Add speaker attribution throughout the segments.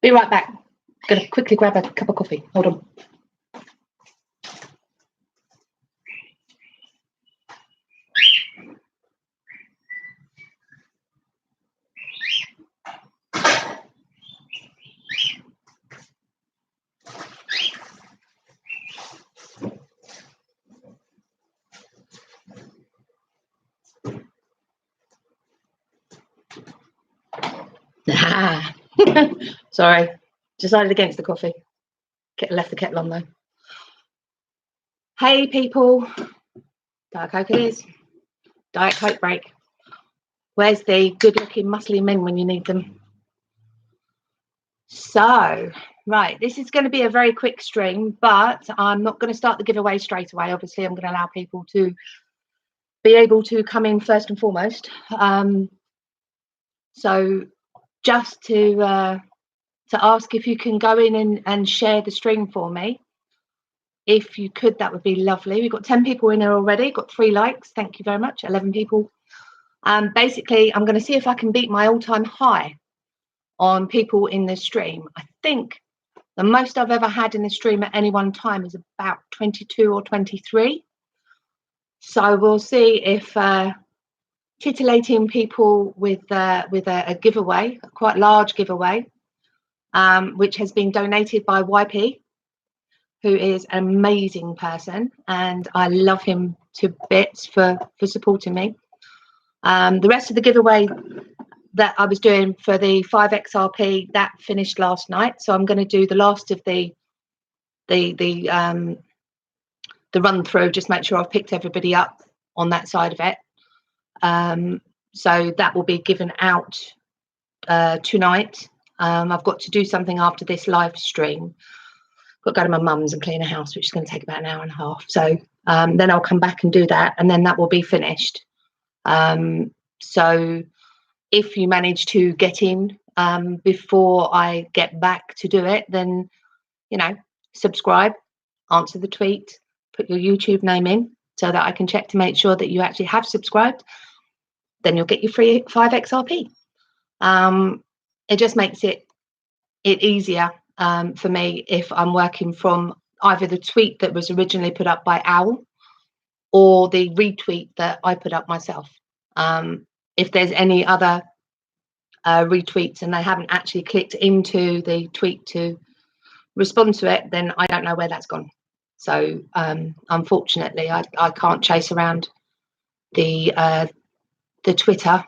Speaker 1: Be right back. Gonna quickly grab a cup of coffee. Hold on. Sorry, decided against the coffee. Left the kettle on though. Hey people, Diet Coke it is. Diet Coke break. Where's the good-looking, muscly men when you need them? So, right, this is going to be a very quick stream, but I'm not going to start the giveaway straight away. Obviously, I'm going to allow people to be able to come in first and foremost. So, just to ask if you can go in and share the stream for me. If you could, that would be lovely. We've got 10 people in there already, got 3 likes. Thank you very much. 11 people. Basically, I'm going to see if I can beat my all-time high on people in the stream. I think the most I've ever had in the stream at any one time is about 22 or 23. So we'll see if titillating people with a giveaway, a quite large giveaway, which has been donated by YP, who is an amazing person, and I love him to bits for supporting me. The rest of the giveaway that I was doing for the 5XRP, that finished last night, so I'm going to do the last of the run through, just make sure I've picked everybody up on that side of it. So that will be given out tonight. I've got to do something after this live stream. Got to go to my mum's and clean a house, which is going to take about an hour and a half. So then I'll come back and do that, and then that will be finished. So if you manage to get in before I get back to do it, then, you know, subscribe, answer the tweet, put your YouTube name in so that I can check to make sure that you actually have subscribed. Then you'll get your free 5XRP. It just makes it easier for me if I'm working from either the tweet that was originally put up by Owl or the retweet that I put up myself. If there's any other retweets and they haven't actually clicked into the tweet to respond to it, then I don't know where that's gone. So unfortunately, I can't chase around the Twitter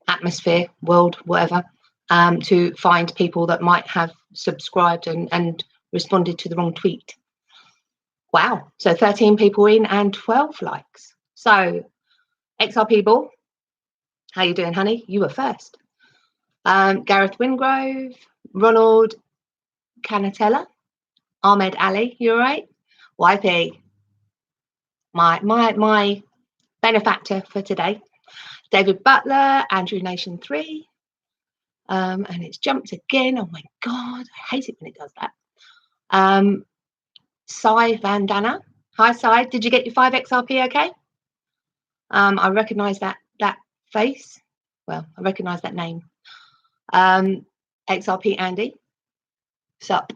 Speaker 1: atmosphere, world, whatever, to find people that might have subscribed and responded to the wrong tweet. Wow, so 13 people in and 12 likes. So XRP Ball, how you doing, honey? You were first. Gareth Wingrove, Ronald Canatella, Ahmed Ali, you all right? YP, my benefactor for today. David Butler, Andrew Nation 3, and it's jumped again. Oh my God, I hate it when it does that. Sai Vandana, hi Sai, did you get your 5XRP okay? I recognise that face. Well, I recognise that name. XRP Andy, sup?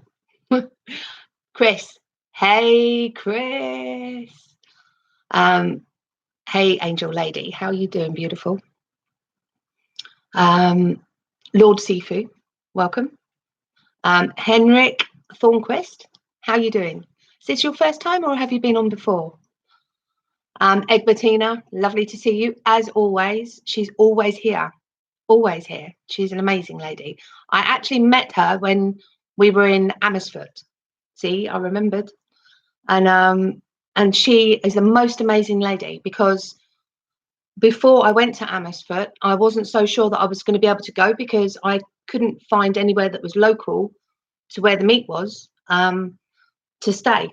Speaker 1: Chris, hey Chris. Hey Angel Lady, how are you doing, beautiful? Lord Sifu, welcome. Henrik Thornquist, how are you doing? Is this your first time or have you been on before? Egbertina, lovely to see you as always. She's always here, always here. She's an amazing lady. I actually met her when we were in Amersfoort. See, I remembered. And she is the most amazing lady, because before I went to Amersfoort, I wasn't so sure that I was going to be able to go because I couldn't find anywhere that was local to where the meet was to stay.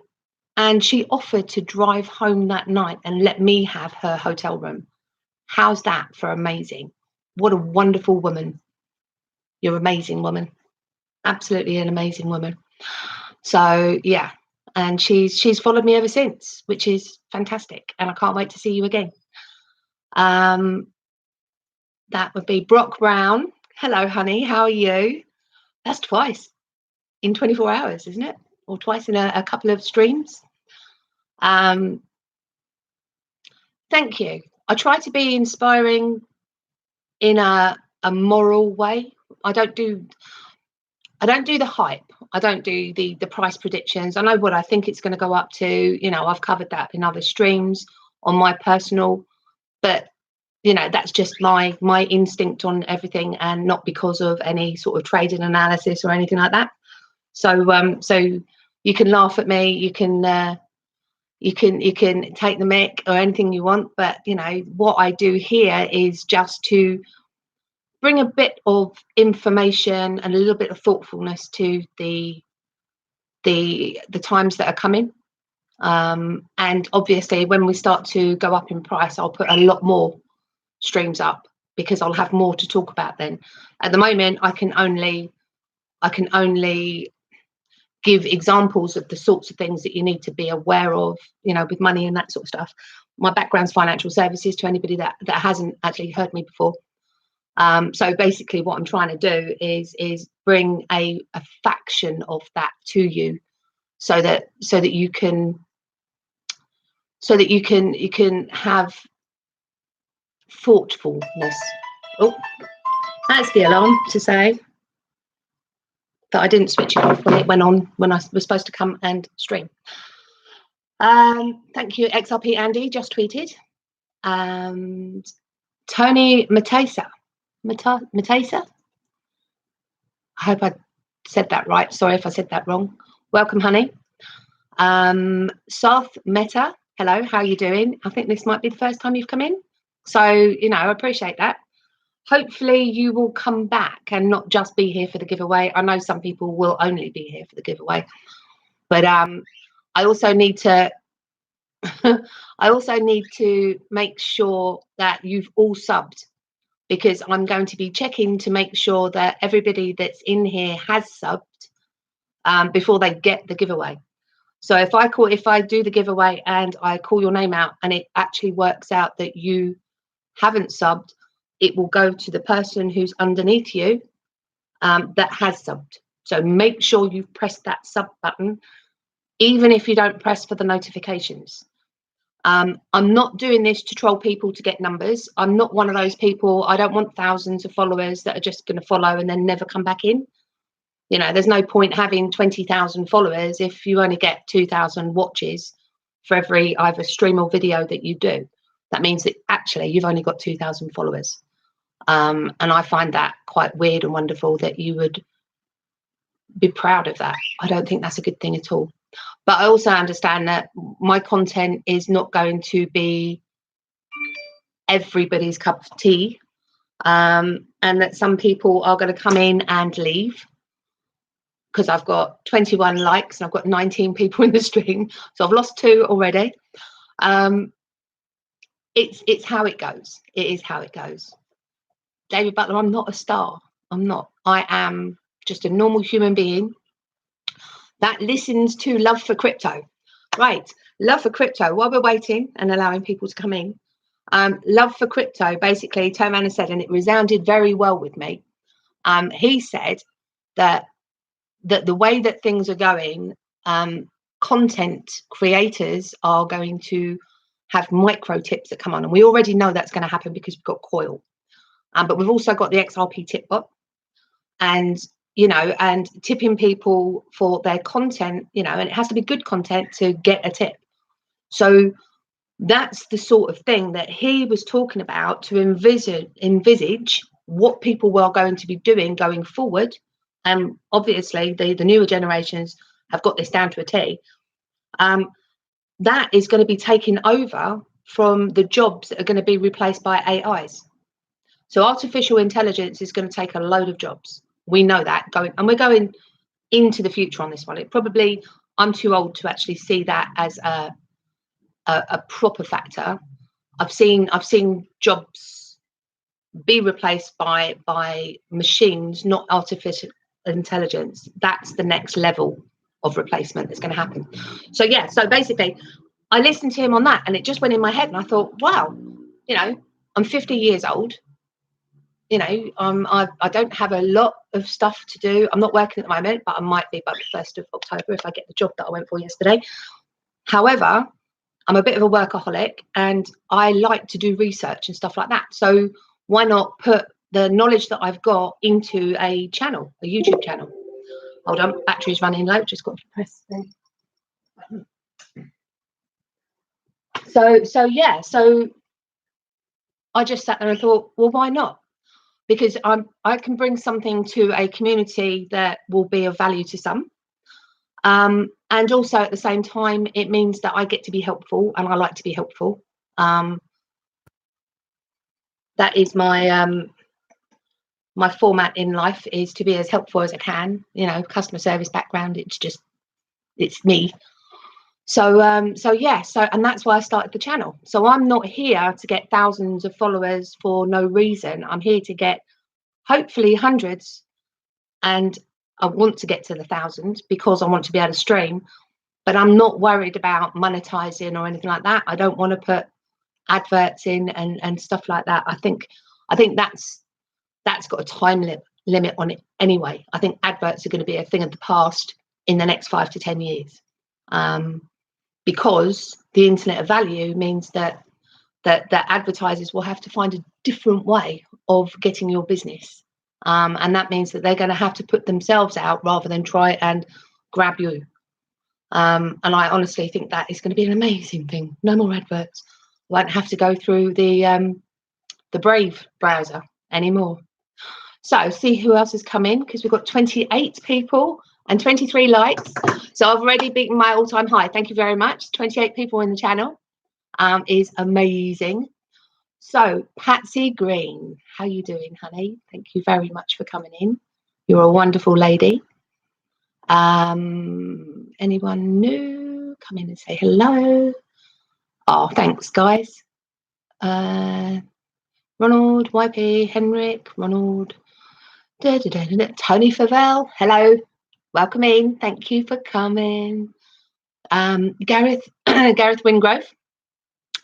Speaker 1: And she offered to drive home that night and let me have her hotel room. How's that for amazing? What a wonderful woman. You're an amazing woman. Absolutely an amazing woman. So, yeah. And she's followed me ever since, which is fantastic. And I can't wait to see you again. That would be Brock Brown. Hello, honey. How are you? That's twice in 24 hours, isn't it? Or twice in a couple of streams. Thank you. I try to be inspiring in a moral way. I don't do the hype. I don't do the price predictions. I know what I think it's going to go up to. You know, I've covered that in other streams on my personal, but you know, that's just my instinct on everything, and not because of any sort of trading analysis or anything like that. So so you can laugh at me, you can take the mick or anything you want, but you know what I do here is just to bring a bit of information and a little bit of thoughtfulness to the times that are coming. And obviously when we start to go up in price, I'll put a lot more streams up because I'll have more to talk about then. At the moment I can only give examples of the sorts of things that you need to be aware of, you know, with money and that sort of stuff. My background's financial services, to anybody that hasn't actually heard me before. So basically what I'm trying to do is bring a faction of that to you, so that you can have thoughtfulness. Oh, that's the alarm to say that I didn't switch it off when it went on when I was supposed to come and stream. Thank you, XRP Andy, just tweeted. Tony Matesa. Matesa? I hope I said that right. Sorry if I said that wrong. Welcome, honey. South Meta, hello, how are you doing? I think this might be the first time you've come in. So, you know, I appreciate that. Hopefully you will come back and not just be here for the giveaway. I know some people will only be here for the giveaway, but I also need to make sure that you've all subbed, because I'm going to be checking to make sure that everybody that's in here has subbed before they get the giveaway. So if I do the giveaway and I call your name out and it actually works out that you haven't subbed, it will go to the person who's underneath you that has subbed. So make sure you've pressed that sub button, even if you don't press for the notifications. I'm not doing this to troll people to get numbers. I'm not one of those people. I don't want thousands of followers that are just going to follow and then never come back in. You know, there's no point having 20,000 followers if you only get 2,000 watches for every either stream or video that you do. That means that actually you've only got 2,000 followers. And I find that quite weird and wonderful that you would be proud of that. I don't think that's a good thing at all. But I also understand that my content is not going to be everybody's cup of tea, and that some people are going to come in and leave, because I've got 21 likes and I've got 19 people in the stream, so I've lost 2 already. It's how it goes. It is how it goes. David Butler, I'm not a star. I'm not. I am just a normal human being that listens to Love for Crypto. Right, Love for Crypto. While we're waiting and allowing people to come in, Love for Crypto basically turned around and said, and it resounded very well with me. He said that the way that things are going, content creators are going to have micro tips that come on, and we already know that's going to happen because we've got Coil, but we've also got the XRP tip bot, and you know, and tipping people for their content, you know, and it has to be good content to get a tip. So that's the sort of thing that he was talking about, to envisage what people were going to be doing going forward. And obviously the newer generations have got this down to a T. That is going to be taken over from the jobs that are going to be replaced by AIs. So artificial intelligence is going to take a load of jobs. We know that we're going into the future on this one. It probably, I'm too old to actually see that as a proper factor. I've seen jobs be replaced by machines, not artificial intelligence. That's the next level of replacement that's going to happen. So yeah, so basically I listened to him on that and it just went in my head and I thought, wow, you know, I'm 50 years old. you know, I don't have a lot of stuff to do. I'm not working at the moment, but I might be by the 1st of October if I get the job that I went for yesterday. However, I'm a bit of a workaholic and I like to do research and stuff like that. So why not put the knowledge that I've got into a channel, a YouTube channel? Hold on, battery's running low, just got to press the button. So yeah, so I just sat there and thought, well, why not? Because I can bring something to a community that will be of value to some. And also at the same time, it means that I get to be helpful, and I like to be helpful. That is my my format in life, is to be as helpful as I can. You know, customer service background, it's me. So yeah, and that's why I started the channel. So I'm not here to get thousands of followers for no reason. I'm here to get hopefully hundreds, and I want to get to the thousands because I want to be able to stream. But I'm not worried about monetizing or anything like that. I don't want to put adverts in and stuff like that. I think that's got a time limit on it anyway. I think adverts are going to be a thing of the past in the next 5 to 10 years, because the internet of value means that advertisers will have to find a different way of getting your business, and that means that they're going to have to put themselves out rather than try and grab you. And I honestly think that is going to be an amazing thing. No more adverts. Won't have to go through the Brave browser anymore. So see who else has come in, because we've got 28 people and 23 likes. So I've already beaten my all-time high. Thank you very much. 28 people in the channel is amazing. So Patsy Green, how you doing, honey? Thank you very much for coming in. You're a wonderful lady. Anyone new? Come in and say hello. Oh, thanks, guys. Ronald, YP, Henrik, Ronald, Tony Favell, hello, welcome in. Thank you for coming. Gareth, Gareth Wingrove,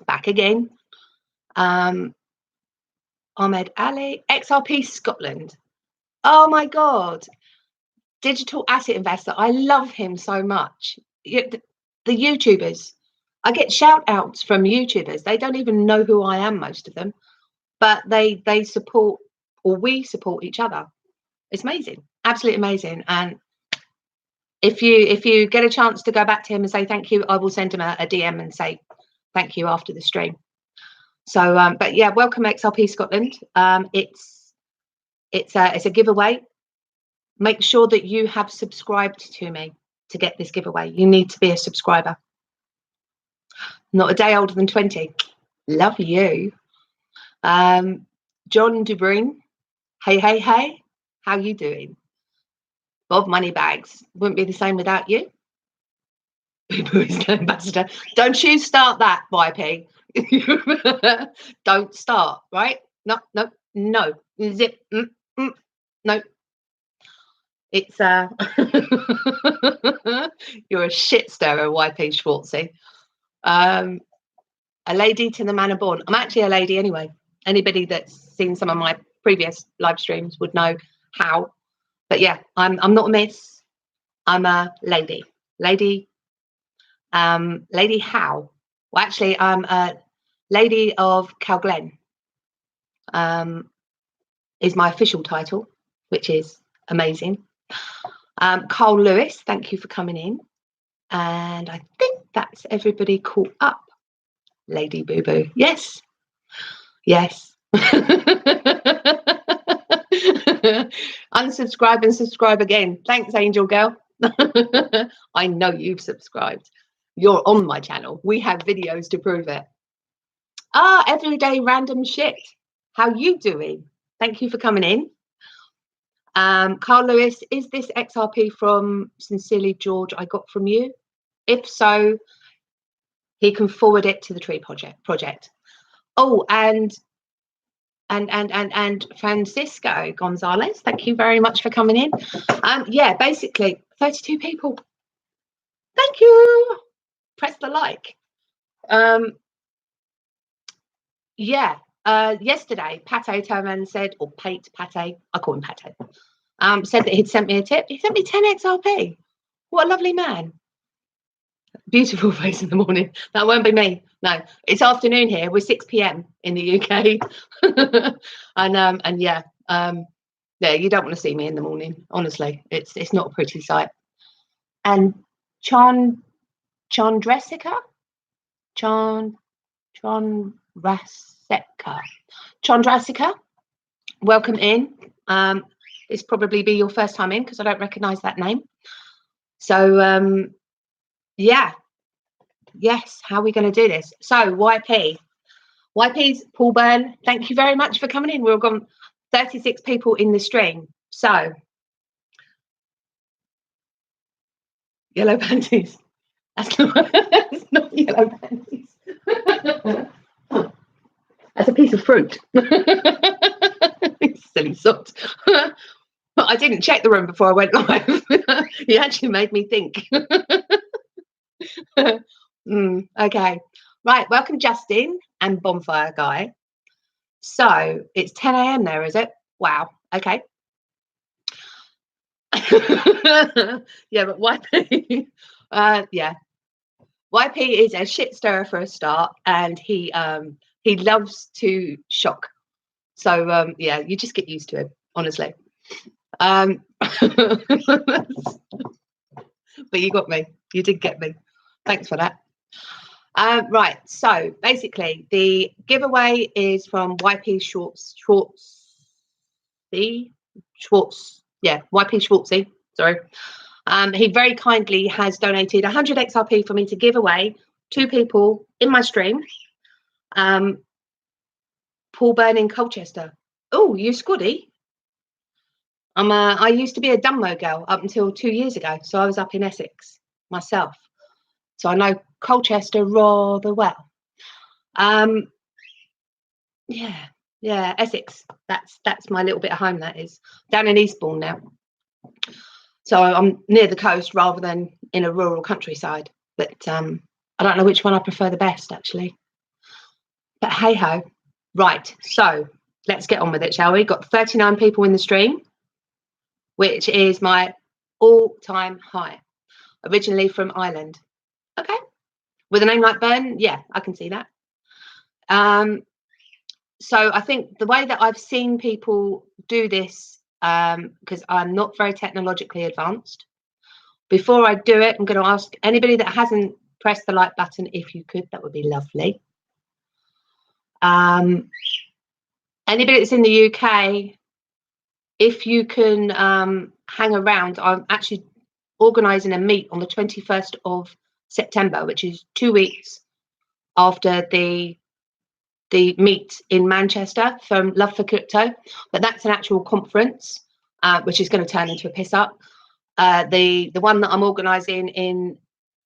Speaker 1: back again. Ahmed Ali, XRP Scotland. Oh my God, digital asset investor. I love him so much. The YouTubers, I get shout outs from YouTubers. They don't even know who I am, most of them, but they support, or we support each other. It's amazing, absolutely amazing. And if you get a chance to go back to him and say thank you, I will send him a DM and say thank you after the stream. So but yeah, welcome XRP Scotland. It's a giveaway. Make sure that you have subscribed to me to get this giveaway. You need to be a subscriber. Not a day older than 20. Love you. John Dubreen. Hey, how you doing? Bob Moneybags, wouldn't be the same without you. Ambassador. Don't you start that, YP. Don't start, right? No. Zip. No. It's you're a shit stirrer, YP Schwartzy. A lady to the manor born. I'm actually a lady anyway. Anybody that's seen some of my previous live streams would know how. But yeah, I'm not a miss. I'm a lady. Lady Howe. Well, actually, I'm a Lady of Calglen. Is my official title, which is amazing. Carl Lewis, thank you for coming in. And I think that's everybody caught up. Lady Boo Boo. Yes. Unsubscribe and subscribe again. Thanks, Angel Girl. I know you've subscribed. You're on my channel. We have videos to prove it. Everyday random shit. How you doing? Thank you for coming in. Carl Lewis, is this XRP from Sincerely George I got from you? If so, he can forward it to the Tree Project. Oh, and Francisco Gonzalez, thank you very much for coming in. Yeah, basically 32 people. Thank you. Press the like. Yeah, yesterday, Pate turned around and said, or Pate, I call him Pate, said that he'd sent me a tip. He sent me 10 XRP. What a lovely man. Beautiful face in the morning. That won't be me. No, it's afternoon here. We're 6 p.m. in the UK. and yeah, you don't want to see me in the morning. Honestly, it's not a pretty sight. And Chandraseka, welcome in. It's probably be your first time in because I don't recognise that name. So yeah, yes, how are we going to do this? So YP's Paul Byrne, thank you very much for coming in. We've got 36 people in the stream. So yellow panties. That's not yellow panties. That's a piece of fruit. Silly sot. I didn't check the room before I went live. You actually made me think. Okay. Right. Welcome, Justin and Bonfire Guy. So it's 10 a.m. there, is it? Wow. Okay. Yeah, but YP, yeah, YP is a shit stirrer for a start, and he loves to shock. So yeah, you just get used to it, honestly. But you got me. You did get me. Thanks for that. Right. So basically, the giveaway is from YP Schwartz. Yeah, YP Schwartzy. Sorry. He very kindly has donated 100 XRP for me to give away to people in my stream. Paul Byrne in Colchester. Oh, you Scuddy? I used to be a Dunmo girl up until 2 years ago, so I was up in Essex myself. So I know Colchester rather well. Yeah, Essex. That's my little bit of home. That is down in Eastbourne now. So I'm near the coast rather than in a rural countryside. But I don't know which one I prefer the best, actually. But hey ho. Right. So let's get on with it, shall we? Got 39 people in the stream, which is my all-time high. Originally from Ireland. Okay. With a name like Byrne, yeah, I can see that. So I think the way that I've seen people do this, because I'm not very technologically advanced, before I do it, I'm going to ask anybody that hasn't pressed the like button, if you could, that would be lovely. Anybody that's in the UK, if you can hang around, I'm actually organising a meet on the 21st of September, which is 2 weeks after the meet in Manchester from Love for Crypto, but that's an actual conference, which is going to turn into a piss up. The one that I'm organising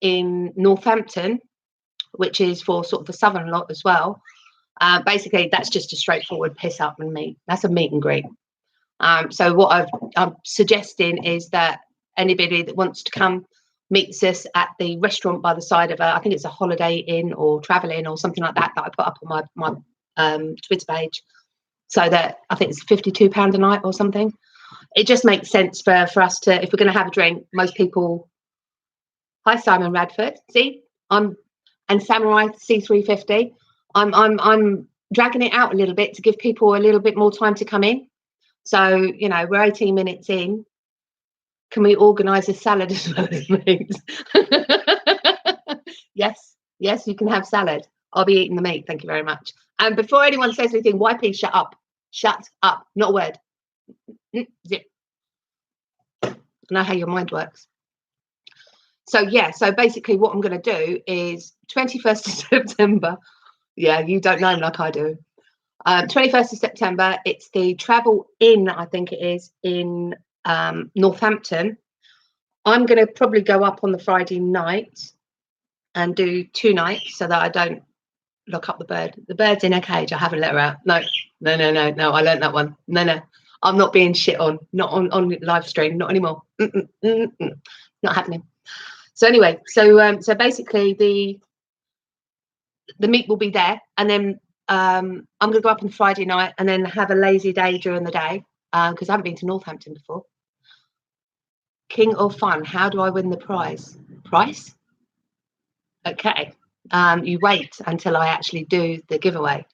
Speaker 1: in Northampton, which is for sort of the southern lot as well. Basically, that's just a straightforward piss up and meet. That's a meet and greet. So what I'm suggesting is that anybody that wants to come meets us at the restaurant by the side of I think it's a Holiday Inn or Travel Inn or something like that I put up on my Twitter page. So that I think it's £52 a night or something. It just makes sense for us to, if we're going to have a drink, most people. Hi Simon Radford. See, and Samurai C350. I'm dragging it out a little bit to give people a little bit more time to come in. So you know we're 18 minutes in. Can we organise a salad as well as meat? Yes, you can have salad. I'll be eating the meat. Thank you very much. And before anyone says anything, YP, shut up. Shut up. Not a word. Zip. I know how your mind works. So yeah, so basically what I'm going to do is 21st of September. Yeah, you don't know like I do. 21st of September, it's the Travel Inn, I think it is, in Northampton. I'm going to probably go up on the Friday night and do 2 nights so that I don't lock up the bird. The bird's in a cage. I haven't let her out. No. I learned that one. No. I'm not being shit on. Not on live stream. Not anymore. Not happening. So anyway, so basically the meat will be there, and then I'm going to go up on Friday night and then have a lazy day during the day because I haven't been to Northampton before. King of Fun, how do I win the prize? Price? Okay. You wait until I actually do the giveaway.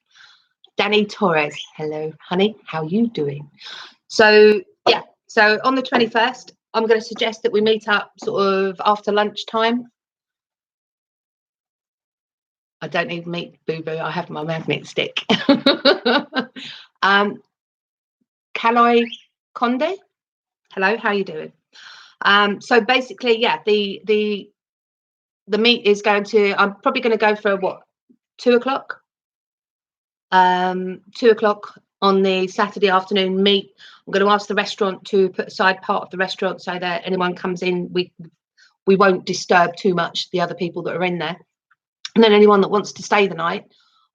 Speaker 1: Danny Torres, hello, honey, how you doing? So, yeah, so on the 21st, I'm going to suggest that we meet up sort of after lunchtime. I don't need meat, boo-boo. I have my mouth meat stick. Kaloi Conde, hello, how you doing? So basically, yeah, the meet is going to, I'm probably going to go for what, 2 o'clock? 2 o'clock on the Saturday afternoon meet. I'm going to ask the restaurant to put aside part of the restaurant so that anyone comes in, we won't disturb too much the other people that are in there. And then anyone that wants to stay the night,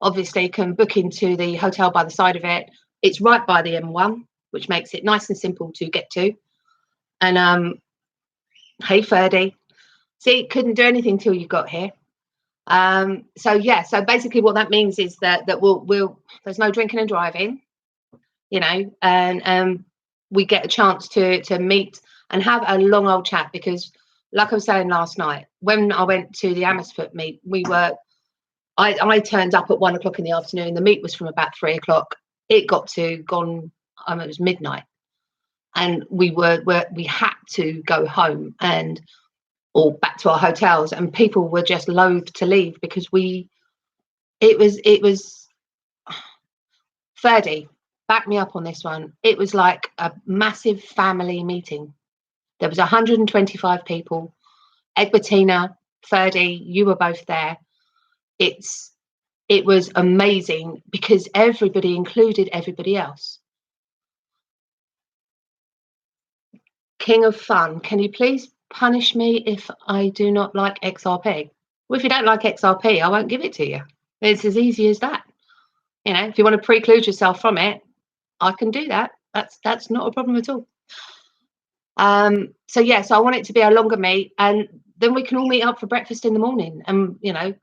Speaker 1: obviously can book into the hotel by the side of it. It's right by the M1, which makes it nice and simple to get to. And hey, Ferdy. See, couldn't do anything till you got here. So yeah, so basically what that means is that we'll there's no drinking and driving, you know, and we get a chance to meet and have a long old chat, because like I was saying last night, when I went to the Amersfoort meet, I turned up at 1 o'clock in the afternoon. The meet was from about 3 o'clock. It got to gone, it was midnight, and we had to go home or back to our hotels, and people were just loath to leave because it was Ferdy, back me up on this one. It was like a massive family meeting. There was 125 people. Egbertina, Ferdy, you were both there. It was amazing because everybody included everybody else. King of Fun, can you please punish me if I do not like XRP? Well, if you don't like XRP, I won't give it to you. It's as easy as that. You know, if you want to preclude yourself from it, I can do that. That's not a problem at all. So yeah, so I want it to be a longer meet, and then we can all meet up for breakfast in the morning. And you know,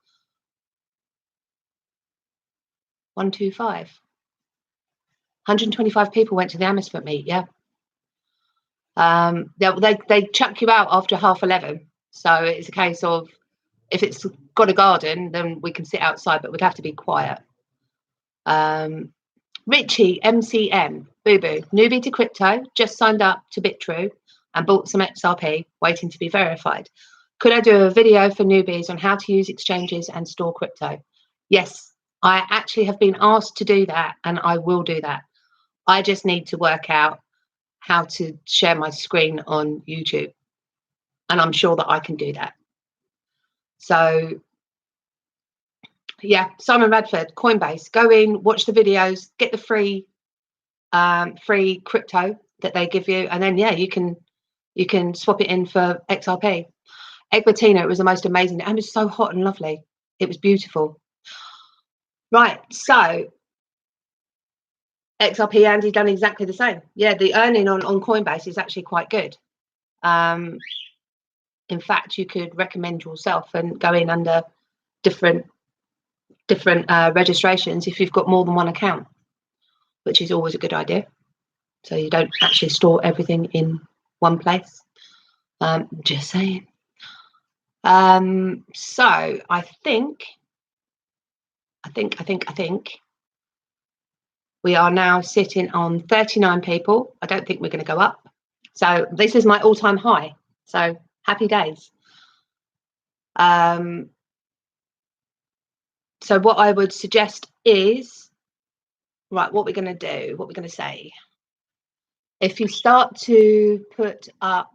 Speaker 1: 125 people went to the Amersfoort meet. Yeah. They chuck you out after 11:30, so it's a case of, if it's got a garden, then we can sit outside, but we'd have to be quiet. Richie MCM, boo boo, newbie to crypto, just signed up to BitTrue and bought some XRP, waiting to be verified. Could I do a video for newbies on how to use exchanges and store crypto? Yes, I actually have been asked to do that, and I will do that. I just need to work out how to share my screen on YouTube, and I'm sure that I can do that. So yeah, Simon Radford, Coinbase, go in, watch the videos, get the free crypto that they give you, and then yeah, you can swap it in for XRP. Egbertina, it was the most amazing, and it was so hot and lovely. It was beautiful. Right, so XRP, Andy, done exactly the same. Yeah, the earning on Coinbase is actually quite good. In fact, you could recommend yourself and go in under different registrations if you've got more than one account, which is always a good idea. So you don't actually store everything in one place. Just saying. So I think we are now sitting on 39 people. I don't think we're going to go up. So this is my all-time high. So happy days. So what I would suggest is, right, what we're going to do, what we're going to say. If you start to put up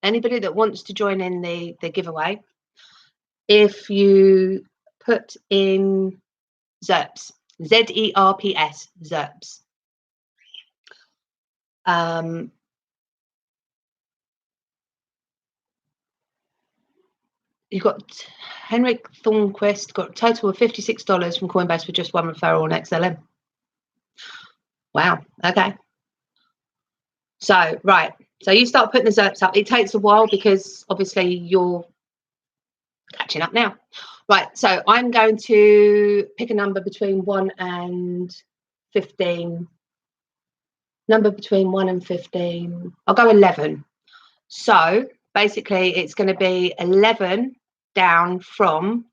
Speaker 1: anybody that wants to join in the giveaway, if you put in ZERPs, ZERPS, ZERPs. You've got Henrik Thornquist, got a total of $56 from Coinbase with just one referral on XLM. Wow, okay. So, right, so you start putting the ZERPs up. It takes a while because obviously you're catching up now. Right, so I'm going to pick a number between 1 and 15. Number between 1 and 15. I'll go 11. So basically it's going to be 11 down from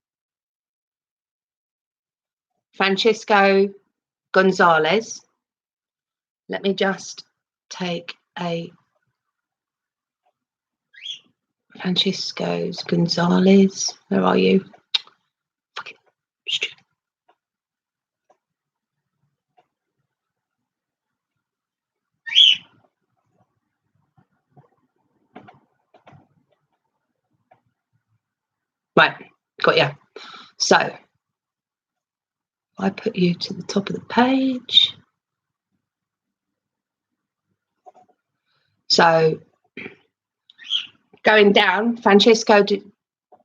Speaker 1: Francisco Gonzalez. Let me just take a Francisco's Gonzalez. Where are you? Fucking stupid. Right, got you. So I put you to the top of the page. So going down, Francisco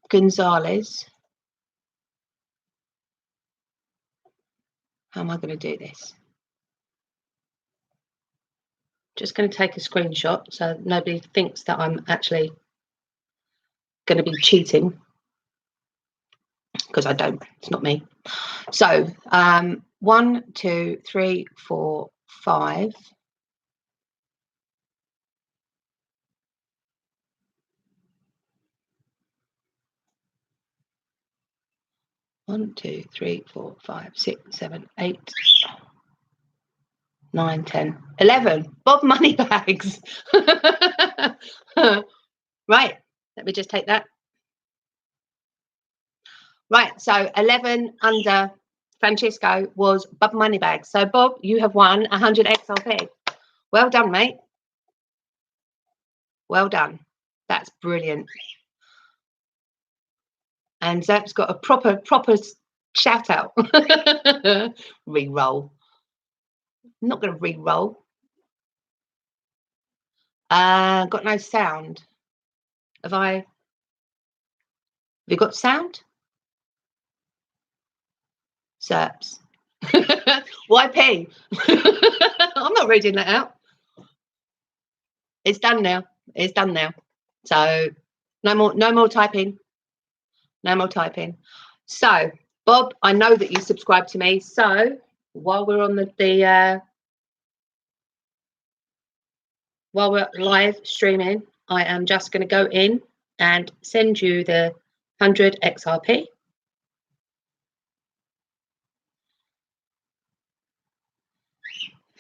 Speaker 1: Gonzalez. How am I going to do this? Just going to take a screenshot so nobody thinks that I'm actually going to be cheating, because I don't. It's not me. So 1, 2, 3, 4, 5. One, 2, 3, 4, 5, 6, 7, 8, 9, 10, 11. Bob Moneybags. Right. Let me just take that. Right. So 11 under Francisco was Bob Moneybags. So Bob, you have won 100 XRP. Well done, mate. Well done. That's brilliant. And Zep's got a proper shout out. Re-roll. I'm not going to re-roll. Got no sound. Have you got sound? Serps. YP. I'm not reading that out. It's done now. It's done now. So no more typing. No more typing. So Bob, I know that you subscribe to me. So while we're on while we're live streaming, I am just going to go in and send you the 100 XRP.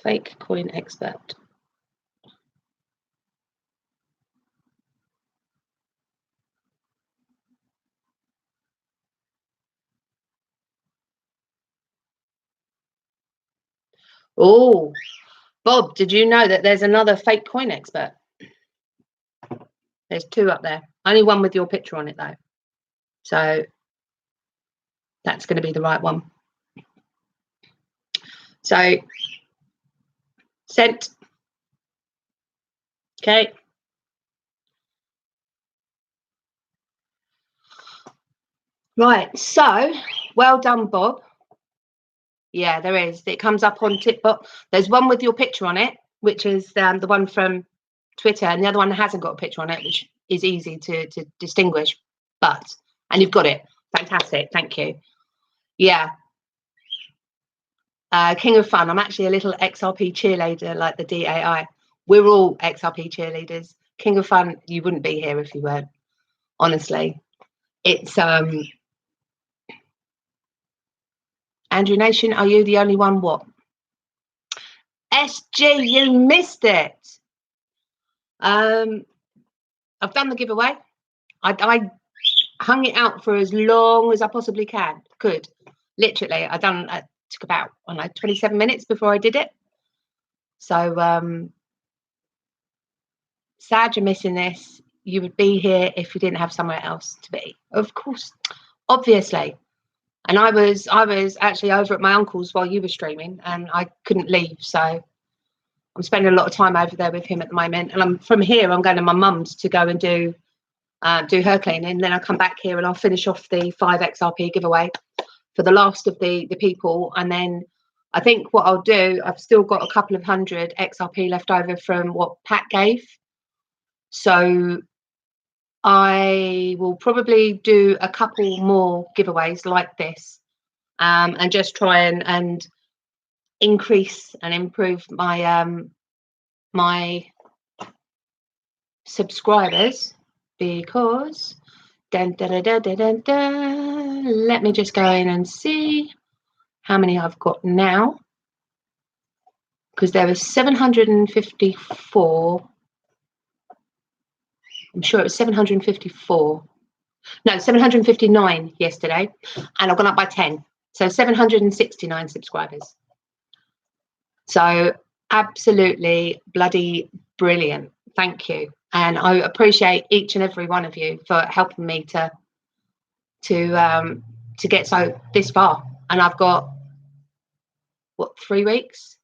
Speaker 1: Fake coin expert. Oh, Bob, did you know that there's another fake coin expert? There's 2 up there. Only one with your picture on it, though. So that's going to be the right one. So sent. Okay. Right. So well done, Bob. Yeah, there is. It comes up on TikTok. There's one with your picture on it, which is the one from Twitter, and the other one hasn't got a picture on it, which is easy to distinguish. And you've got it. Fantastic. Thank you. Yeah. King of Fun. I'm actually a little XRP cheerleader, like the DAI. We're all XRP cheerleaders. King of Fun, you wouldn't be here if you weren't. Honestly, it's Andrew Nation. Are you the only one? What? SG, you missed it. I've done the giveaway. I hung it out for as long as I possibly could. Literally, I took about 27 minutes before I did it. So sad you're missing this. You would be here if you didn't have somewhere else to be. Of course, obviously. And I was actually over at my uncle's while you were streaming, and I couldn't leave. So I'm spending a lot of time over there with him at the moment. And from here, I'm going to my mum's to go and do her cleaning. Then I'll come back here and I'll finish off the 5 XRP giveaway for the last of the people. And then I think what I'll do, I've still got a couple of 100 XRP left over from what Pat gave. So I will probably do a couple more giveaways like this, and just try and increase and improve my my subscribers, because let me just go in and see how many I've got now, because there was 754. I'm sure it was 754. No, 759 yesterday, and I've gone up by 10. So 769 subscribers. So absolutely bloody brilliant. Thank you. And I appreciate each and every one of you for helping me to get this far. And I've got, what, 3 weeks?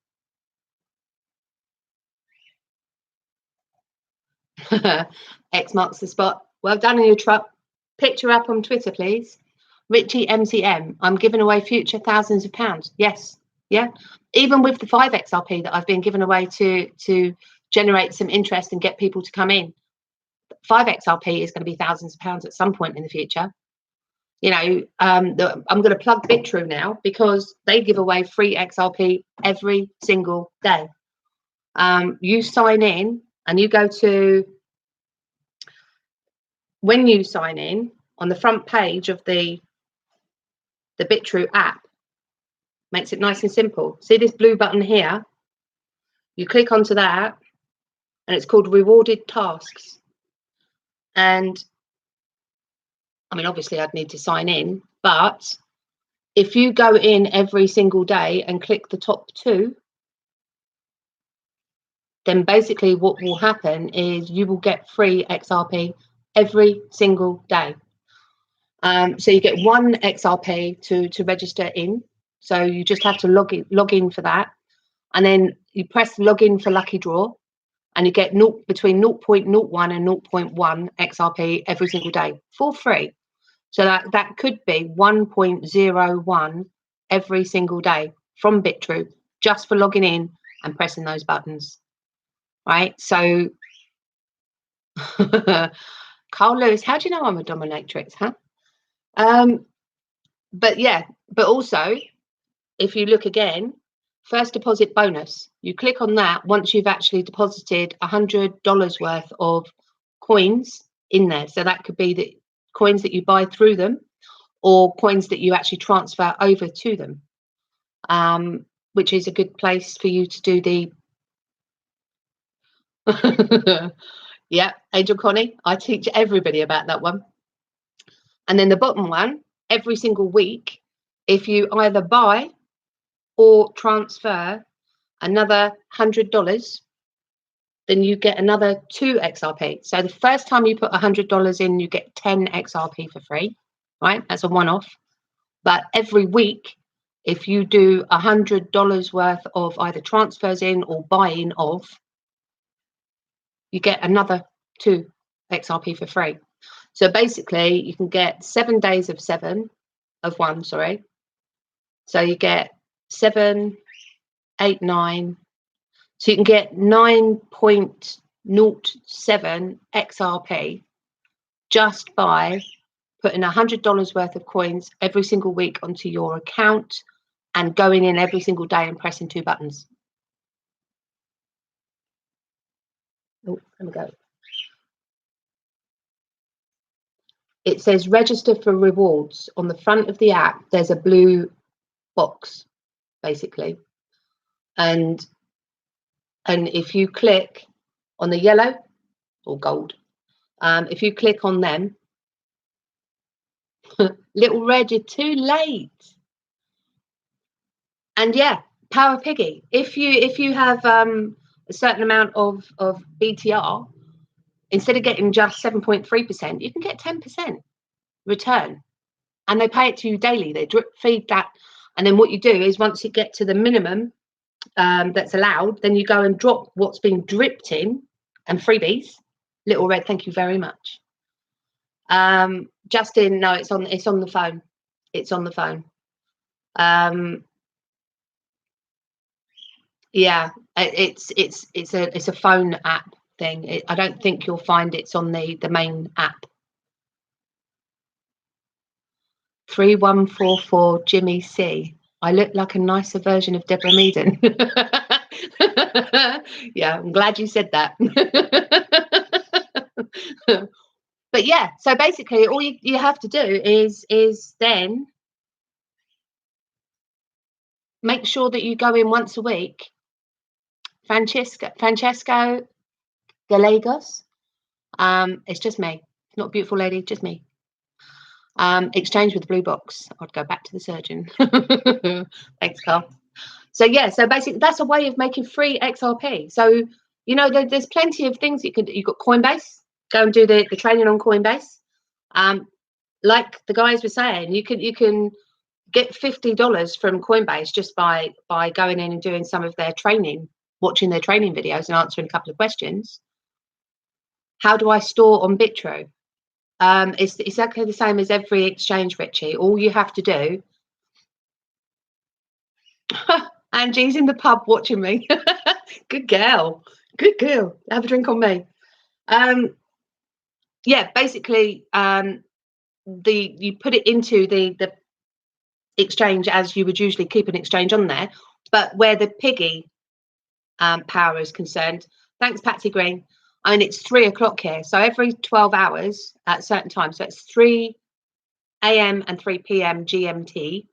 Speaker 1: X marks the spot. Well done in your truck. Picture up on Twitter, please. Richie MCM. I'm giving away future thousands of pounds. Yes. Yeah. Even with the 5 XRP that I've been giving away to generate some interest and get people to come in. 5 XRP is going to be thousands of pounds at some point in the future. You know, I'm going to plug BitTrue now, because they give away free XRP every single day. You sign in and you go to, when you sign in, on the front page of the BitTrue app, makes it nice and simple. See this blue button here? You click onto that, and it's called Rewarded Tasks. And I mean, obviously I'd need to sign in, but if you go in every single day and click the top 2, then basically what will happen is you will get free XRP every single day. So you get 1 XRP to register in. So you just have to log in for that. And then you press login for Lucky Draw, and you get between 0.01 and 0.1 XRP every single day for free. So that could be 1.01 every single day from BitTrue, just for logging in and pressing those buttons. Right? So, Carl Lewis, how do you know I'm a dominatrix, huh? But yeah, but also, if you look again, first deposit bonus, you click on that once you've actually deposited $100 worth of coins in there. So that could be the coins that you buy through them, or coins that you actually transfer over to them, which is a good place for you to do the yeah, Angel Connie, I teach everybody about that one. And then the bottom one, every single week, if you either buy or transfer another $100, then you get another 2 XRP. So the first time you put $100 in, you get 10 XRP for free, right? That's a one-off. But every week, if you do $100 worth of either transfers in or buying of, you get another 2 XRP for free. So basically, you can get 7 days of 1, sorry. So you get 7, 8, 9. So you can get 9.07 XRP just by putting $100 worth of coins every single week onto your account and going in every single day and pressing 2 buttons. Oh, let me go. It says register for rewards. On the front of the app, there's a blue box, basically. And if you click on the yellow or gold, if you click on them, little red, you're too late. And yeah, Power Piggy. If you have a certain amount of BTR, instead of getting just 7.3%, you can get 10% return, and they pay it to you daily. They drip feed that, and then what you do is once you get to the minimum that's allowed, then you go and drop what's been dripped in and freebies. Little red, thank you very much. Justin, no, it's on the phone. It's on the phone. Yeah, it's a phone app thing. I don't think you'll find it's on the main app. 3144 Jimmy C. I look like a nicer version of Deborah Meaden. Yeah, I'm glad you said that. But yeah, so basically all you have to do is then make sure that you go in once a week. Francesco Gallegos. It's just me. It's not a beautiful lady, just me. Exchange with the blue box. I'd go back to the surgeon. Thanks, Carl. So yeah, so basically that's a way of making free XRP. So you know there's plenty of things you can do. You've got Coinbase. Go and do the training on Coinbase. Like the guys were saying, you can get $50 from Coinbase just by going in and doing some of their training, watching their training videos and answering a couple of questions. How do I store on Bitro? It's exactly the same as every exchange, Richie. All you have to do. Angie's in the pub watching me. Good girl. Good girl. Have a drink on me. Yeah, basically, you put it into the exchange as you would usually keep an exchange on there, but where the piggy power is concerned. Thanks, Patsy Green. I mean, it's 3 o'clock here, so every 12 hours at certain times. So it's 3 a.m. and 3 p.m. GMT.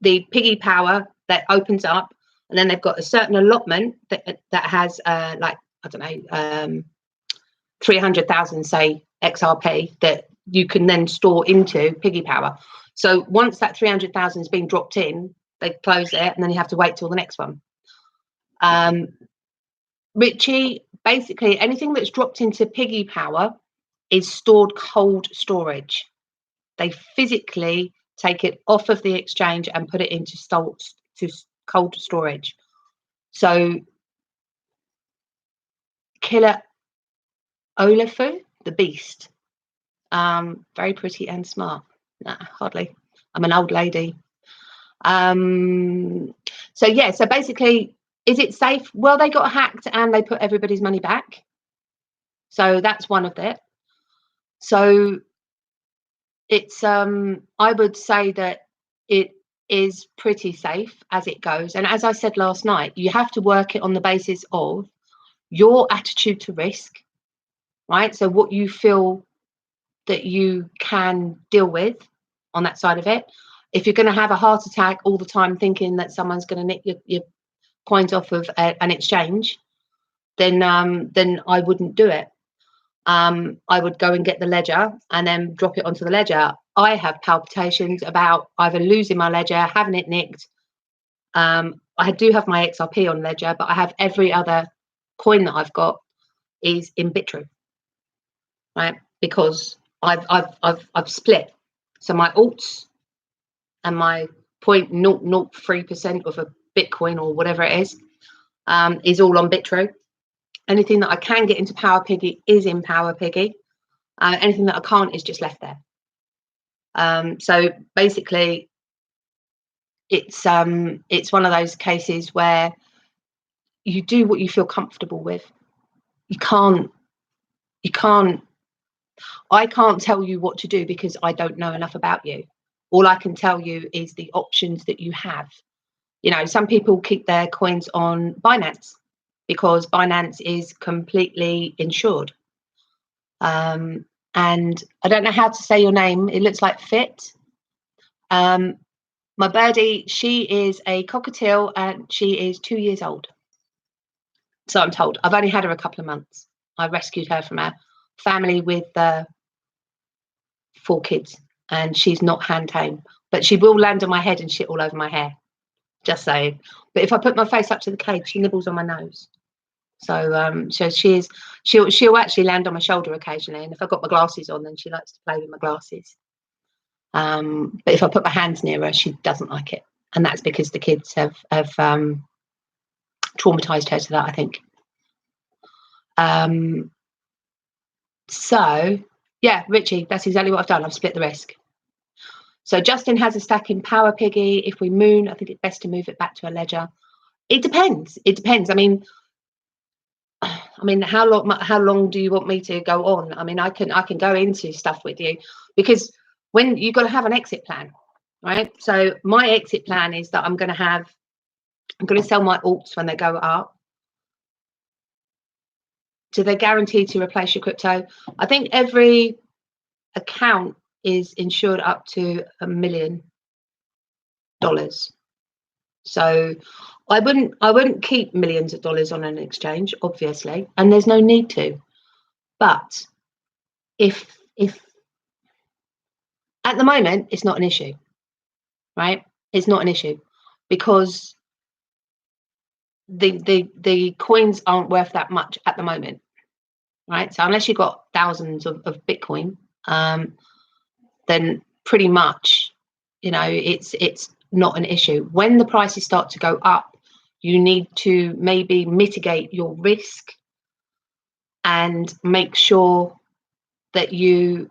Speaker 1: The piggy power that opens up, and then they've got a certain allotment that has like, I don't know, 300,000 say XRP that you can then store into piggy power. So once that 300,000 has been dropped in, they close it, and then you have to wait till the next one. Richie, basically anything that's dropped into piggy power is stored cold storage. They physically take it off of the exchange and put it into cold storage. So Killer Olafu, the beast, very pretty and smart. Nah, hardly. I'm an old lady. So yeah, so basically, is it safe? Well, they got hacked and they put everybody's money back. So that's one of it. So it's I would say that it is pretty safe as it goes. And as I said last night, you have to work it on the basis of your attitude to risk, right? So what you feel that you can deal with on that side of it. If you're going to have a heart attack all the time thinking that someone's going to nick your coins off of an exchange, then I wouldn't do it. I would go and get the ledger and then drop it onto the ledger. I have palpitations about either losing my ledger, having it nicked. I do have my XRP on ledger, but I have every other coin that I've got is in Bitro, right? Because I've split. So my alts and my 0.003% of a Bitcoin or whatever it is all on Bitro. Anything that I can get into Power Piggy is in Power Piggy. Anything that I can't is just left there. So basically, it's one of those cases where you do what you feel comfortable with. I can't tell you what to do because I don't know enough about you. All I can tell you is the options that you have. You know, some people keep their coins on Binance because Binance is completely insured. And I don't know how to say your name. It looks like Fit. My birdie, she is a cockatiel and she is 2 years old. So I'm told. I've only had her a couple of months. I rescued her from a family with 4 kids, and she's not hand tame, but she will land on my head and shit all over my hair. Just saying. But if I put my face up to the cage, she nibbles on my nose. So she'll actually land on my shoulder occasionally, and if I've got my glasses on, then she likes to play with my glasses. But if I put my hands near her, she doesn't like it, and that's because the kids have traumatized her to that, I think. So yeah, Richie, that's exactly what I've done. I've split the risk. So Justin has a stack in Power Piggy. If we moon, I think it's best to move it back to a ledger. It depends. I mean, I mean, how long do you want me to go on? I mean, I can go into stuff with you, because when you've got to have an exit plan, right? So my exit plan is that I'm going to sell my alts when they go up. Do they guarantee to replace your crypto? I think every account is insured up to $1 million. So I wouldn't keep millions of dollars on an exchange, obviously, and there's no need to. But if at the moment it's not an issue, right? It's not an issue, because the coins aren't worth that much at the moment, right? So unless you've got thousands of Bitcoin, then pretty much, you know, it's not an issue. When the prices start to go up, you need to maybe mitigate your risk and make sure that you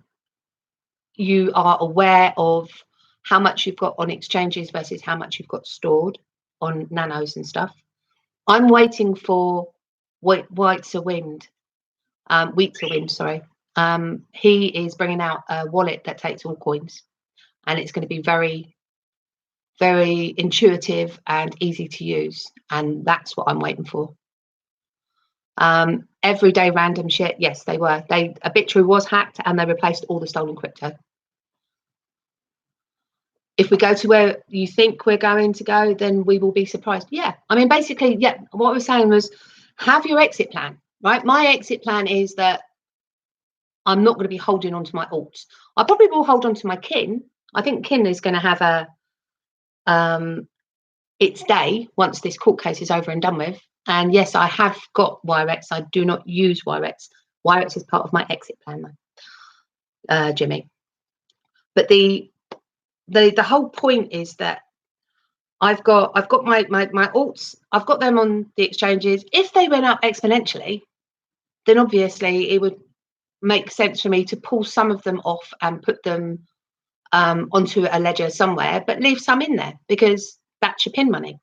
Speaker 1: are aware of how much you've got on exchanges versus how much you've got stored on nanos and stuff. I'm waiting for Wheat's Wind, sorry. He is bringing out a wallet that takes all coins, and it's going to be very, very intuitive and easy to use, and that's what I'm waiting for. Everyday random shit, yes, they were. Arbitrary was hacked, and they replaced all the stolen crypto. If we go to where you think we're going to go, then we will be surprised. Yeah, I mean, basically, yeah, what I was saying was, have your exit plan, right? My exit plan is that I'm not going to be holding on to my alts. I probably will hold on to my kin. I think kin is going to have its day once this court case is over and done with. And yes, I have got Wirex. I do not use Wirex. Wirex is part of my exit plan, though, Jimmy. But the whole point is that I've got my alts. I've got them on the exchanges. If they went up exponentially, then obviously it would make sense for me to pull some of them off and put them onto a ledger somewhere, but leave some in there, because that's your pin money.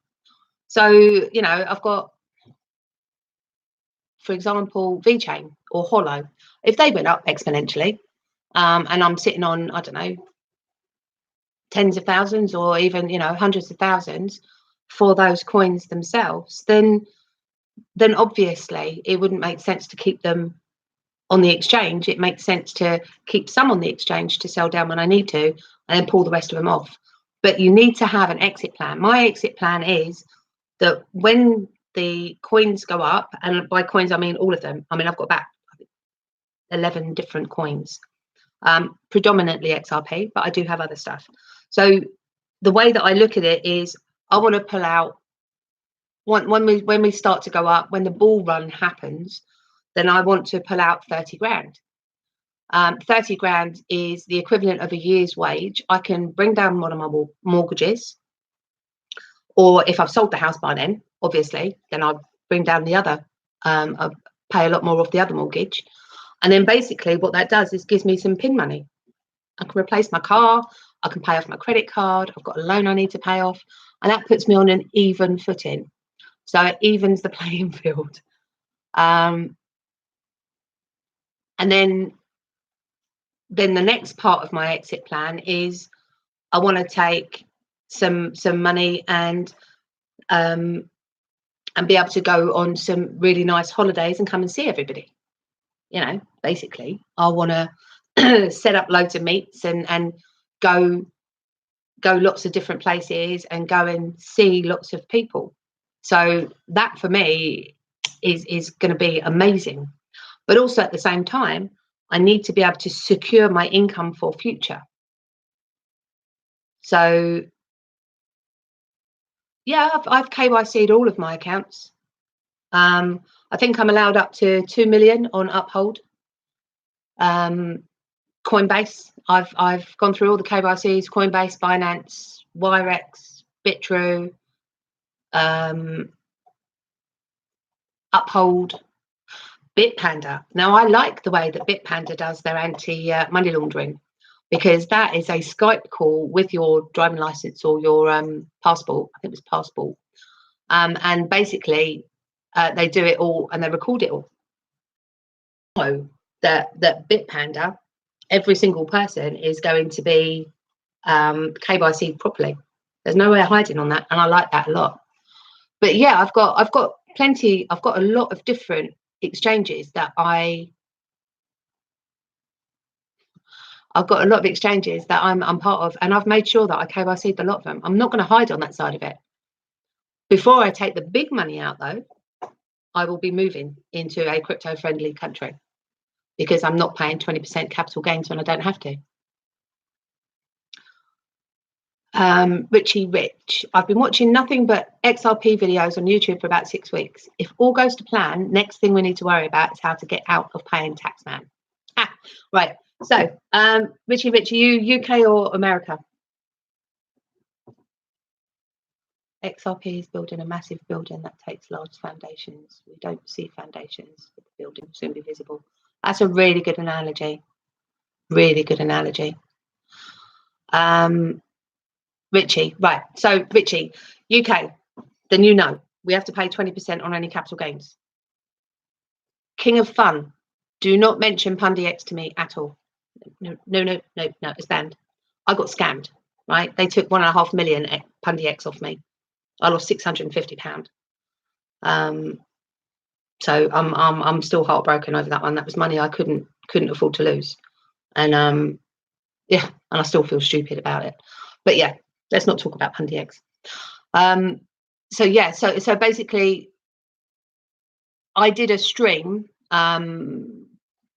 Speaker 1: So, you know, I've got, for example, VeChain or Hollow. If they went up exponentially, and I'm sitting on, I don't know, tens of thousands or even, you know, hundreds of thousands for those coins themselves, then obviously it wouldn't make sense to keep them on the exchange. It makes sense to keep some on the exchange to sell down when I need to, and then pull the rest of them off. But you need to have an exit plan. My exit plan is that when the coins go up, and by coins I mean all of them. I mean, I've got about 11 different coins, predominantly XRP, but I do have other stuff. So the way that I look at it is, I want to pull out when we start to go up, when the bull run happens, then I want to pull out 30 grand. 30 grand is the equivalent of a year's wage. I can bring down one of my mortgages, or if I've sold the house by then, obviously, then I'll bring down the other, I'll pay a lot more off the other mortgage. And then basically what that does is gives me some pin money. I can replace my car, I can pay off my credit card, I've got a loan I need to pay off, and that puts me on an even footing. So it evens the playing field. And then the next part of my exit plan is, I want to take some money and be able to go on some really nice holidays and come and see everybody. You know, basically, I want to set up loads of meets and go lots of different places and go and see lots of people. So that for me is going to be amazing. But also at the same time, I need to be able to secure my income for future. So yeah, I've KYC'd all of my accounts. I think I'm allowed up to 2 million on Uphold. Coinbase, I've gone through all the KYCs: Coinbase, Binance, Wirex, Bitrue, Uphold, Bitpanda. Now, I like the way that Bitpanda does their anti-money laundering, because that is a Skype call with your driving license or your passport. I think it was passport. And basically, they do it all and they record it all. that Bitpanda, every single person is going to be KYC properly. There's no way of hiding on that, and I like that a lot. But yeah, I've got a lot of different exchanges that I'm part of, and I've made sure that I KYC'd a lot of them. I'm not going to hide on that side of it. Before I take the big money out, though, I will be moving into a crypto-friendly country because I'm not paying 20% capital gains when I don't have to. Richie Rich, I've been watching nothing but XRP videos on YouTube for about 6 weeks. If all goes to plan, next thing we need to worry about is how to get out of paying tax, man. Right. So, Richie Rich, are you UK or America? XRP is building a massive building that takes large foundations. We don't see foundations, but the building will soon be visible. That's a really good analogy. Really good analogy. Richie, right. So, Richie, UK, then you know we have to pay 20% on any capital gains. King of Fun, do not mention PundyX to me at all. No, it's banned. I got scammed, right? They took 1.5 million PundyX off me. I lost £650. So I'm still heartbroken over that one. That was money I couldn't afford to lose, and yeah, and I still feel stupid about it. But yeah, let's not talk about PundyX. So yeah, so basically, I did a stream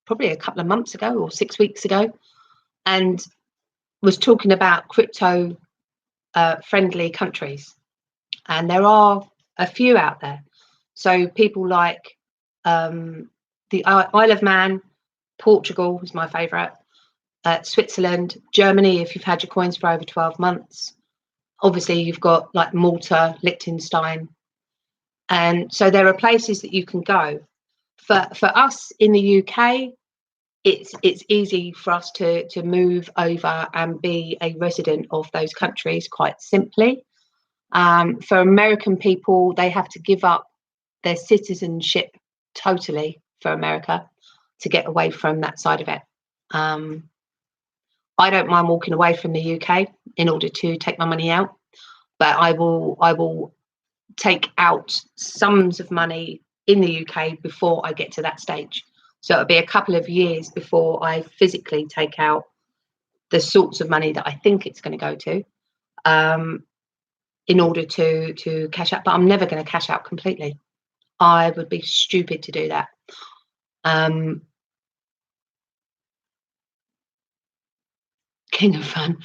Speaker 1: probably a couple of months ago or 6 weeks ago, and was talking about crypto friendly countries, and there are a few out there. So people like the Isle of Man, Portugal is my favourite, Switzerland, Germany if you've had your coins for over 12 months. Obviously you've got like Malta, Liechtenstein, and so there are places that you can go. For us in the UK, it's easy for us to move over and be a resident of those countries quite simply. For American people, they have to give up their citizenship totally for America to get away from that side of it. I don't mind walking away from the UK in order to take my money out, but I will take out sums of money in the UK before I get to that stage. So it'll be a couple of years before I physically take out the sorts of money that I think it's going to go to, in order to cash out. But I'm never going to cash out completely. I would be stupid to do that. King of Fun.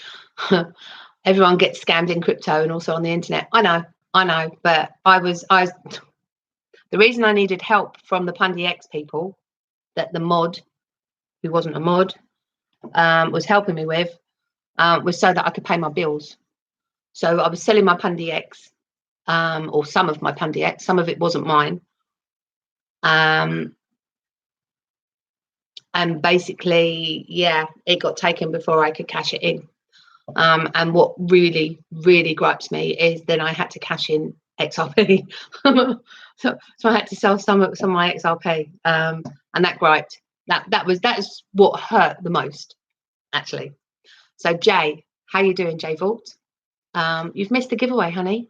Speaker 1: Everyone gets scammed in crypto and also on the internet. I know, but I was the reason I needed help from the PundyX people, that the mod, who wasn't a mod, was helping me with, was so that I could pay my bills. So I was selling my PundyX, or some of my PundyX. Some of it wasn't mine. And basically, yeah, it got taken before I could cash it in. And what really, really gripes me is then I had to cash in XRP. so I had to sell some of my XRP, and that griped. That is what hurt the most, actually. So Jay, how you doing, Jay Vault? You've missed the giveaway, honey.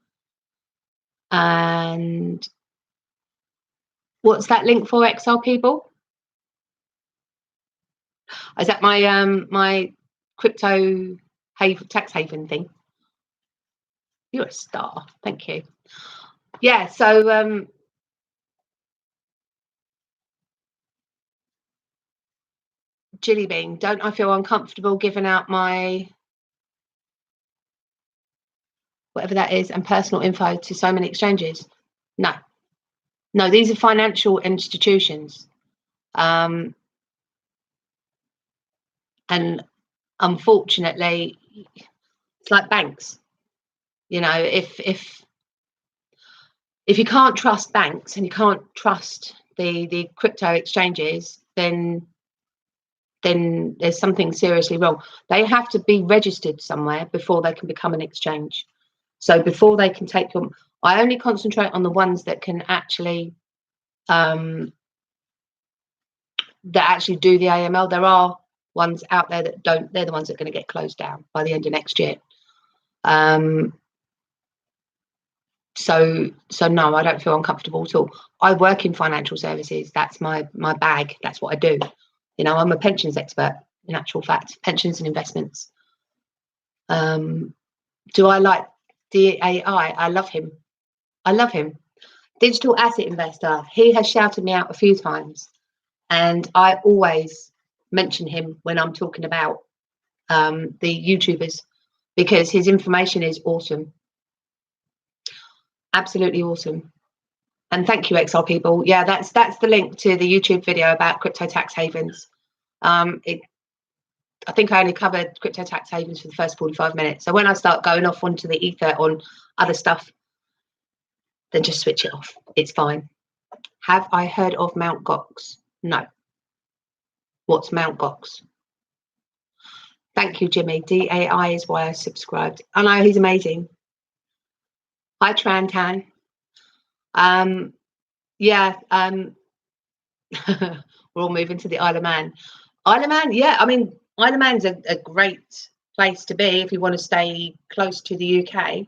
Speaker 1: And what's that link for, XR people? Is that my my crypto tax haven thing? You're a star, thank you. Yeah, so Jilly Bean, don't I feel uncomfortable giving out my whatever that is and personal info to so many exchanges? No, these are financial institutions, and unfortunately it's like banks. You know, if you can't trust banks and you can't trust the crypto exchanges, then there's something seriously wrong. They have to be registered somewhere before they can become an exchange. So before they can take your, I only concentrate on the ones that can actually that actually do the AML. There are ones out there that don't. They're the ones that are going to get closed down by the end of next year. So no, I don't feel uncomfortable at all. I work in financial services. That's my bag. That's what I do. You know, I'm a pensions expert, in actual fact, pensions and investments. Do I like DAI? I love him. I love him. Digital asset investor. He has shouted me out a few times, and I always mention him when I'm talking about the YouTubers, because his information is awesome. Absolutely awesome. And thank you, XR people. Yeah, that's the link to the YouTube video about crypto tax havens. I think I only covered crypto tax havens for the first 45 minutes. So when I start going off onto the ether on other stuff, then just switch it off. It's fine. Have I heard of Mt. Gox? No. What's Mt. Gox? Thank you, Jimmy. DAI is why I subscribed. I know, he's amazing. Hi, Trantan. Yeah, we're all moving to the Isle of Man. Isle of Man, yeah, I mean, Isle of Man's a great place to be if you want to stay close to the UK.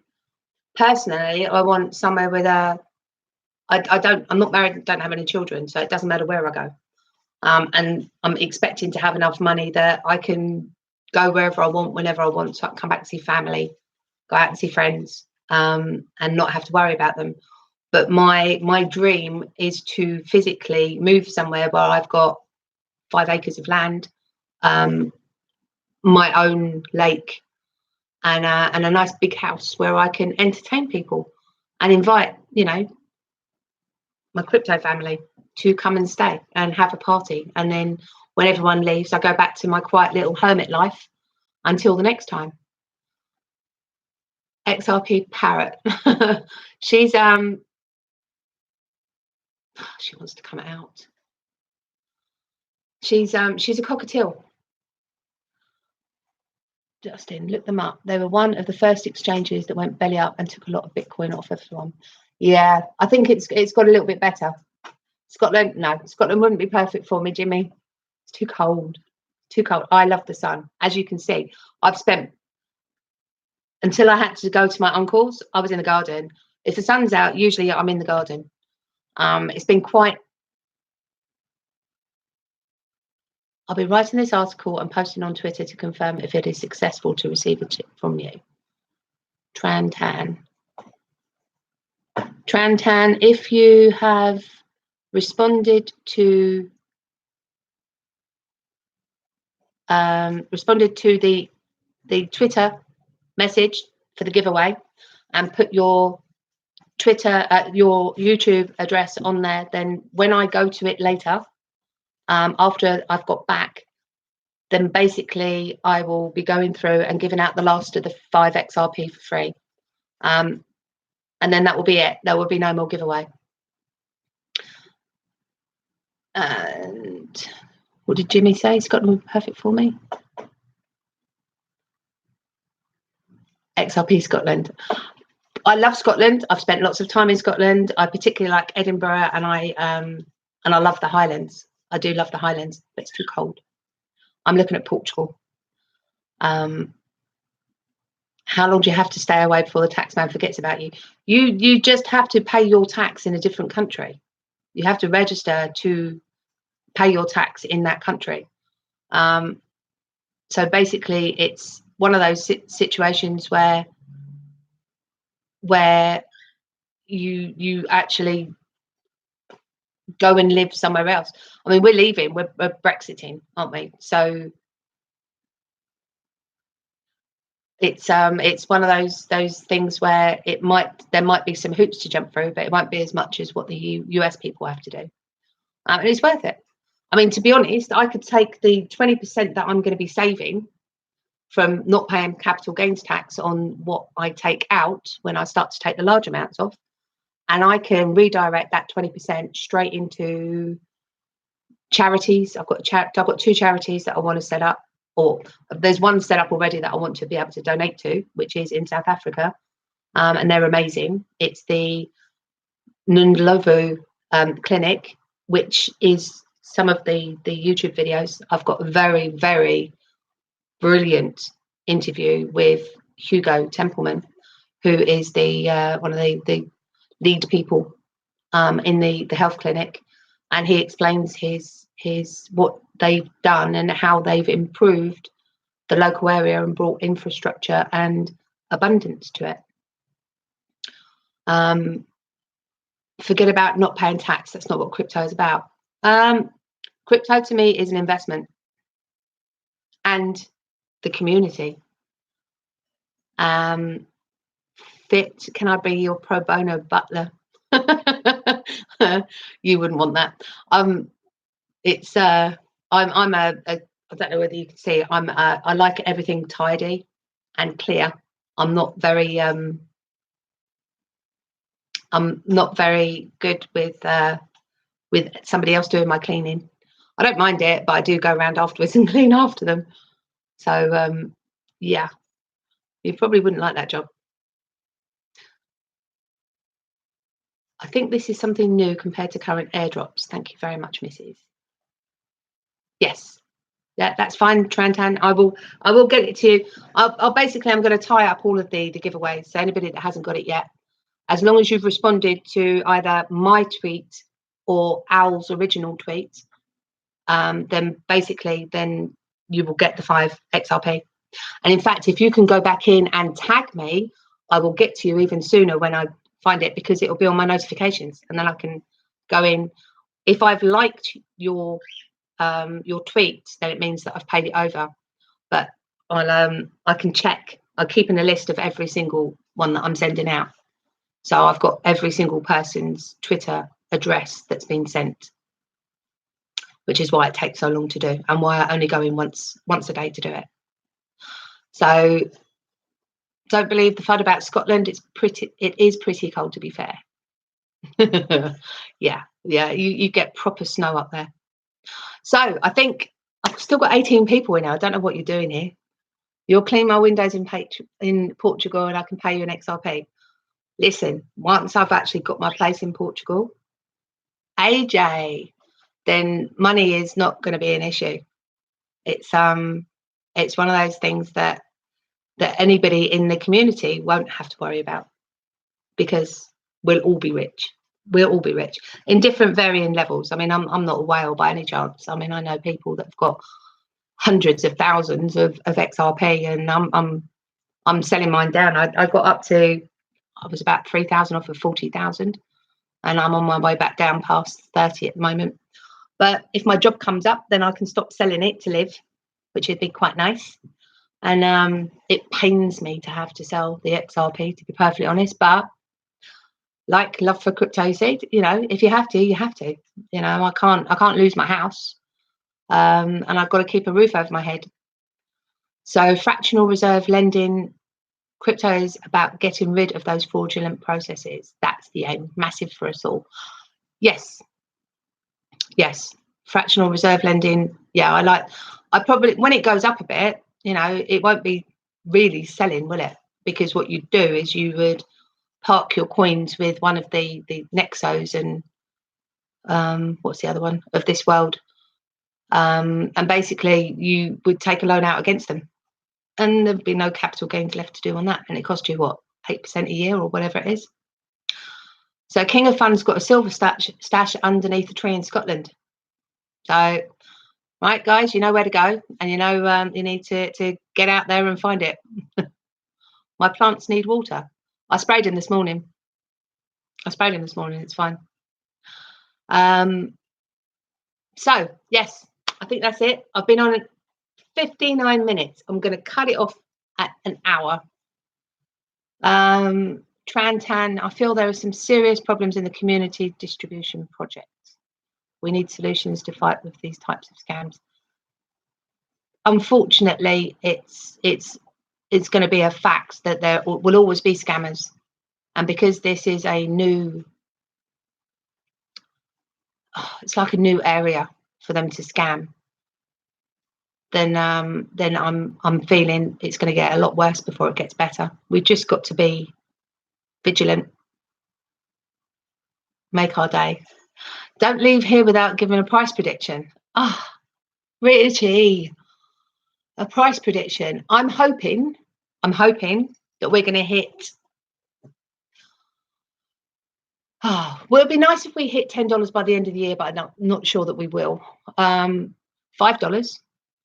Speaker 1: Personally, I want somewhere with I'm not married, don't have any children, so it doesn't matter where I go. And I'm expecting to have enough money that I can go wherever I want, whenever I want, so I can come back and see family, go out and see friends, and not have to worry about them. But my dream is to physically move somewhere where I've got 5 acres of land, my own lake, and a nice big house where I can entertain people and invite, you know, my crypto family to come and stay and have a party. And then when everyone leaves, I go back to my quiet little hermit life until the next time. XRP Parrot. She's she wants to come out. She's a cockatiel. Justin, look them up. They were one of the first exchanges that went belly up and took a lot of Bitcoin off everyone. Yeah, I think it's got a little bit better. Scotland wouldn't be perfect for me, Jimmy. It's too cold. Too cold. I love the sun. As you can see, I've spent, until I had to go to my uncle's, I was in the garden. If the sun's out, usually I'm in the garden. It's been quite. I'll be writing this article and posting on Twitter to confirm if it is successful to receive a tip from you. Trantan, if you have responded to the Twitter message for the giveaway and put your Twitter, your YouTube address on there, then when I go to it later, after I've got back, then basically I will be going through and giving out the last of the 5 XRP for free. And then that will be it. There will be no more giveaway. And what did Jimmy say? Scotland would be perfect for me. XRP Scotland. I love Scotland. I've spent lots of time in Scotland. I particularly like Edinburgh, and I love the Highlands. I do love the Highlands, but it's too cold. I'm looking at Portugal. How long do you have to stay away before the taxman forgets about you? You just have to pay your tax in a different country. You have to register to pay your tax in that country. So basically, it's one of those situations where you actually go and live somewhere else. I mean, we're leaving, we're Brexiting, aren't we? So it's one of those things where there might be some hoops to jump through, but it won't be as much as what the US people have to do, and it's worth it. I mean, to be honest, I could take the 20% that I'm going to be saving from not paying capital gains tax on what I take out when I start to take the large amounts off, and I can redirect that 20% straight into charities. I've got 2 charities that I want to set up, or there's one set up already that I want to be able to donate to, which is in South Africa, and they're amazing. It's the Ndlovu clinic, which is some of the YouTube videos, I've got a very, very brilliant interview with Hugo Templeman, who is the one of the lead people in the health clinic, and he explains his what they've done and how they've improved the local area and brought infrastructure and abundance to it. Forget about not paying tax. That's not what crypto is about. Crypto to me is an investment, and the community. Fit, can I be your pro bono butler? You wouldn't want that. It's I'm a I don't know whether you can see, I like everything tidy and clear. I'm not very good with somebody else doing my cleaning. I don't mind it, but I do go around afterwards and clean after them. So yeah, you probably wouldn't like that job. I think this is something new compared to current airdrops. Thank you very much, Mrs. Yes, yeah, that's fine, Trantan. I will get it to you. I'll basically, I'm going to tie up all of the giveaways. So anybody that hasn't got it yet, as long as you've responded to either my tweet or Al's original tweet, then basically then you will get the 5 XRP. And in fact, if you can go back in and tag me, I will get to you even sooner when I find it, because it will be on my notifications, and then I can go in. If I've liked your tweet, then it means that I've paid it over. But I can check. I'm keeping a list of every single one that I'm sending out. So I've got every single person's Twitter address that's been sent, which is why it takes so long to do, and why I only go in once a day to do it. So don't believe the FUD about Scotland. It is pretty cold, to be fair. yeah, you get proper snow up there. So I think I've still got 18 people in now. I don't know what you're doing here. You'll clean my windows in Portugal, and I can pay you an XRP. Listen, once I've actually got my place in Portugal, AJ, then money is not going to be an issue. It's one of those things that anybody in the community won't have to worry about, because we'll all be rich. We'll all be rich in different varying levels. I mean, I'm not a whale by any chance. I mean, I know people that have got hundreds of thousands of XRP, and I'm selling mine down. I got up to, I was about 3,000 off of 40,000, and I'm on my way back down past 30 at the moment. But if my job comes up, then I can stop selling it to live, which would be quite nice. And it pains me to have to sell the XRP, to be perfectly honest. But like love for crypto said, you know, if you have to, you have to. You know, I can't lose my house, and I've got to keep a roof over my head. So fractional reserve lending, crypto is about getting rid of those fraudulent processes. That's the aim. Massive for us all. Yes. Fractional reserve lending. Yeah, I probably, when it goes up a bit, you know, it won't be really selling, will it? Because what you'd do is you would park your coins with one of the Nexos and what's the other one of this world, and basically you would take a loan out against them, and there'd be no capital gains left to do on that, and it cost you what, 8% a year or whatever it is. So King of Fun's got a silver stash underneath a tree in Scotland. So right, guys, you know where to go, and you know you need to get out there and find it. My plants need water. I sprayed them this morning. It's fine. So yes, I think that's it. I've been on 59 minutes. I'm going to cut it off at an hour. Trantan, I feel there are some serious problems in the community distribution project. We need solutions to fight with these types of scams. Unfortunately, it's going to be a fact that there will always be scammers, and because this is a new, it's like a new area for them to scam, then I'm feeling it's going to get a lot worse before it gets better. We've just got to be vigilant, make our day. Don't leave here without giving a price prediction. Ah, Richie, a price prediction. I'm hoping that we're going to hit. Well, it'd be nice if we hit $10 by the end of the year, but I'm not sure that we will. $5.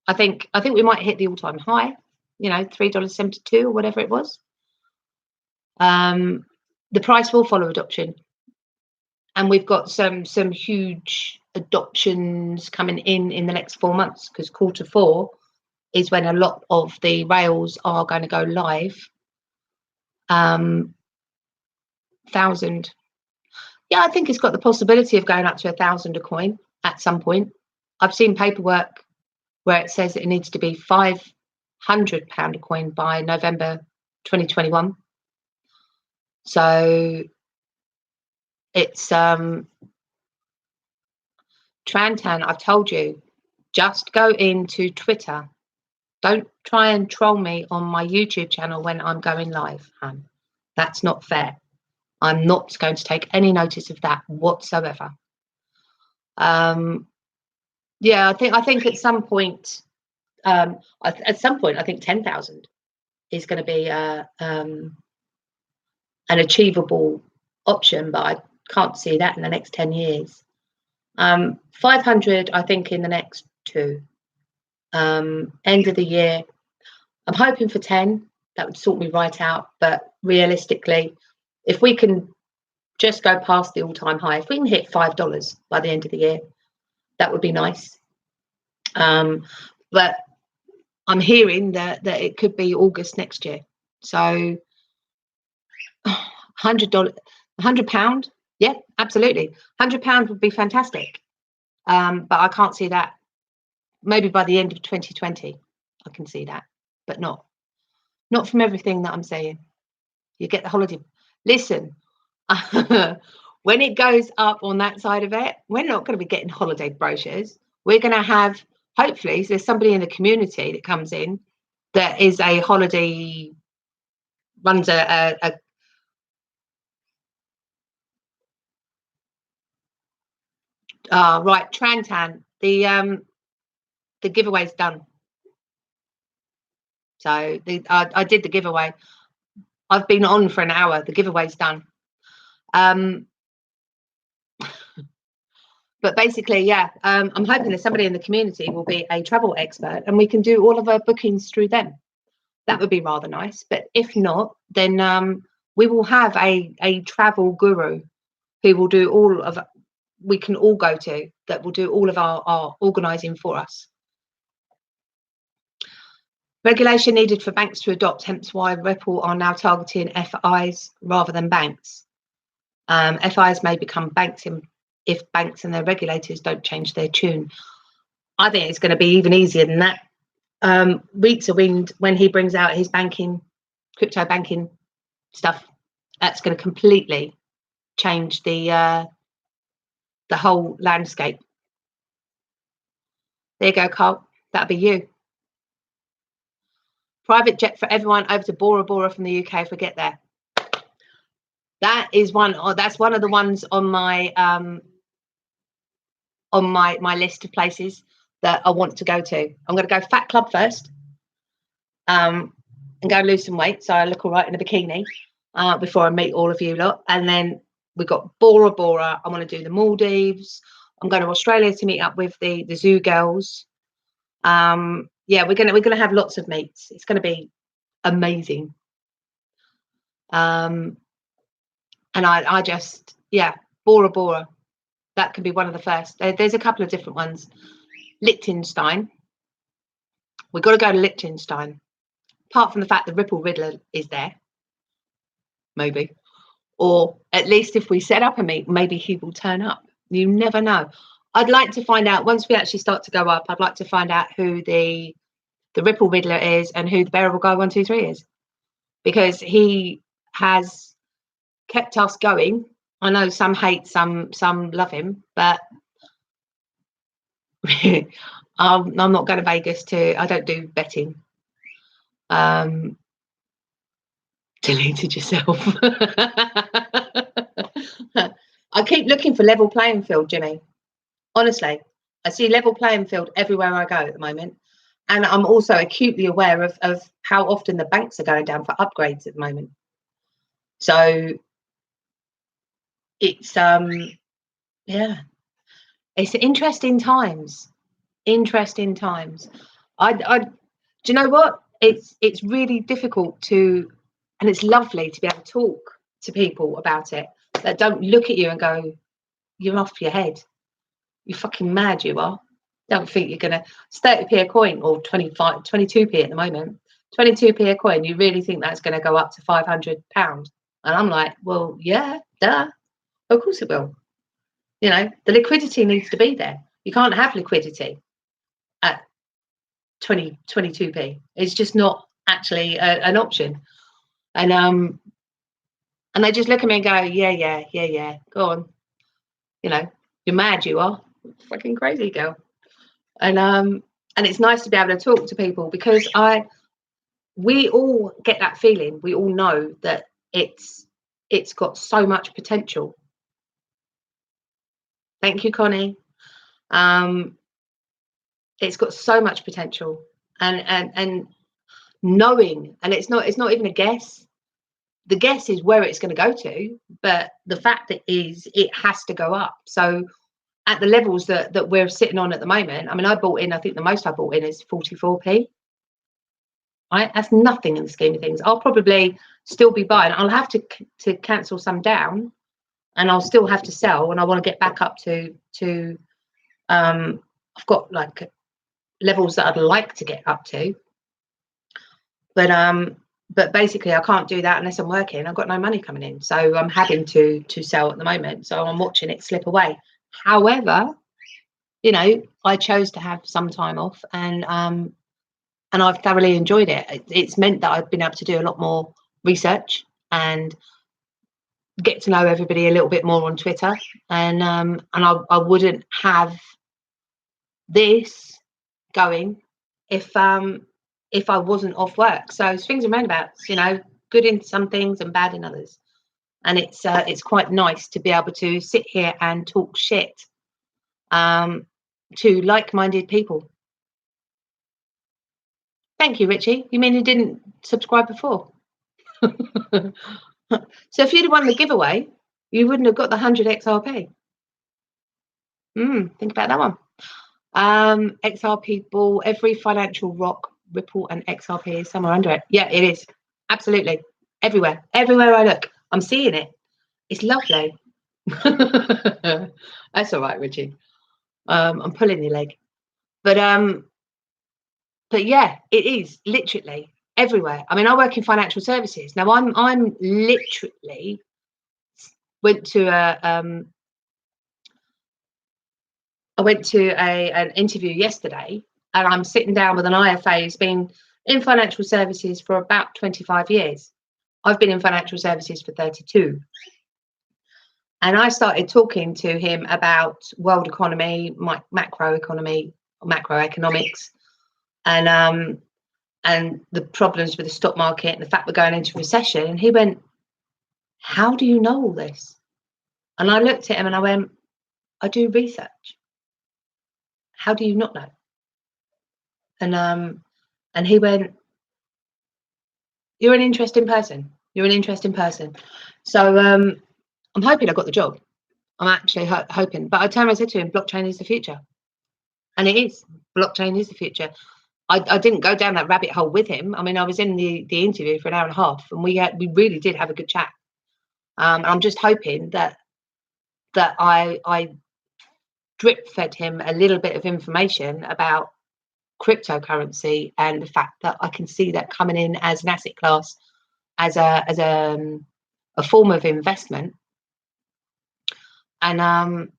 Speaker 1: I think we might hit the all-time high. You know, $3.72 or whatever it was. The price will follow adoption, and we've got some huge adoptions coming in the next 4 months, because Q4 is when a lot of the rails are going to go live. 1,000. Yeah, I think it's got the possibility of going up to 1,000 a coin at some point. I've seen paperwork where it says it needs to be £500 a coin by November 2021. So it's Trantan, I've told you, just go into Twitter. Don't try and troll me on my YouTube channel when I'm going live, hun. That's not fair. I'm not going to take any notice of that whatsoever. Yeah, I think at some point, I think 10,000 is going to be an achievable option, but I can't see that in the next 10 years. 500, I think, in the next 2. End of the year, I'm hoping for 10. That would sort me right out. But realistically, if we can just go past the all-time high, if we can hit $5 by the end of the year, that would be nice. But I'm hearing that it could be August next year. So £100, yeah, absolutely. £100 would be fantastic. But I can't see that. Maybe by the end of 2020, I can see that, but not from everything that I'm saying. You get the holiday. Listen, when it goes up on that side of it, we're not going to be getting holiday brochures. We're going to have, hopefully, there's somebody in the community that comes in that is a holiday, runs a right, Trantan, the giveaway's done. So I did the giveaway. I've been on for an hour. The giveaway's done. But basically, yeah, I'm hoping that somebody in the community will be a travel expert and we can do all of our bookings through them. That would be rather nice. But if not, then we will have a travel guru who will do all of, we can all go to, that will do all of our organising for us. Regulation needed for banks to adopt, hence why Ripple are now targeting FIs rather than banks. FIs may become banks if banks and their regulators don't change their tune. I think it's going to be even easier than that. Rita Wind, when he brings out his crypto banking stuff, that's going to completely change the whole landscape. There you go, Carl. That'll be you. Private jet for everyone over to Bora Bora from the UK if we get there. That is one. That's one of the ones on my list of places that I want to go to. I'm going to go Fat Club first, and go lose some weight so I look all right in a bikini before I meet all of you lot. And then we've got Bora Bora. I want to do the Maldives. I'm going to Australia to meet up with the zoo girls. Yeah, we're gonna have lots of meets. It's going to be amazing. And I just, yeah, Bora Bora. That could be one of the first. There's a couple of different ones. Liechtenstein. We've got to go to Liechtenstein. Apart from the fact that Ripple Riddler is there. Maybe. Or at least if we set up a meet, maybe he will turn up. You never know. I'd like to find out, once we actually start to go up, I'd like to find out who the Ripple Riddler is and who the Bearable Guy 123 is. Because he has kept us going. I know some hate, some love him, but I'm not going to Vegas I don't do betting. Deleted yourself. I keep looking for level playing field, Jimmy. Honestly, I see level playing field everywhere I go at the moment. And I'm also acutely aware of how often the banks are going down for upgrades at the moment. So it's yeah, it's interesting times. Interesting times. I do you know what? It's really difficult to, and it's lovely to be able to talk to people about it that don't look at you and go, "You're off your head. You're fucking mad. You are." Don't think you're gonna. It's 30p a coin or 25, 22p at the moment. 22p a coin. You really think that's going to go up to £500? And I'm like, well, yeah, duh. Of course it will. You know, the liquidity needs to be there. You can't have liquidity at 22p. It's just not actually an option. And they just look at me and go, yeah, go on. You know, you're mad, you are. Fucking crazy girl. And it's nice to be able to talk to people because we all get that feeling. We all know that it's got so much potential. Thank you, Connie. It's got so much potential, and knowing, and it's not even a guess. The guess is where it's going to go to, but the fact that it has to go up. So at the levels that we're sitting on at the moment, I mean, I think the most I bought in is 44p. Right, that's nothing in the scheme of things. I'll probably still be buying. I'll have to cancel some down, and I'll still have to sell. And I want to get back up to I've got like levels that I'd like to get up to, but basically I can't do that unless I'm working. I've got no money coming in, so I'm having to sell at the moment. So I'm watching it slip away. However, you know, I chose to have some time off, and I've thoroughly enjoyed it. It's meant that I've been able to do a lot more research and get to know everybody a little bit more on Twitter, and I wouldn't have this going if I wasn't off work. So swings and roundabouts, you know, good in some things and bad in others. And it's quite nice to be able to sit here and talk shit to like-minded people. Thank you, Richie. You mean you didn't subscribe before? So if you'd have won the giveaway, you wouldn't have got the 100 XRP. Think about that one. XRP ball, every financial rock report and XRP is somewhere under it. Yeah, it is. Absolutely. Everywhere I look, I'm seeing it. It's lovely. That's all right, Richie. I'm pulling your leg. But yeah, it is literally everywhere. I mean, I work in financial services. Now I'm literally went to an interview yesterday, and I'm sitting down with an IFA who's been in financial services for about 25 years. I've been in financial services for 32. And I started talking to him about world economy, macroeconomics, and the problems with the stock market and the fact we're going into recession. And he went, "How do you know all this?" And I looked at him and I went, "I do research. How do you not know?" And he went, "You're an interesting person. You're an interesting person." So I'm hoping I got the job. I'm actually hoping. But I turned around and said to him, blockchain is the future. And it is. Blockchain is the future. I didn't go down that rabbit hole with him. I mean, I was in the interview for an hour and a half, and we really did have a good chat. I'm just hoping that I drip fed him a little bit of information about cryptocurrency and the fact that I can see that coming in as an asset class, as a form of investment. And I'm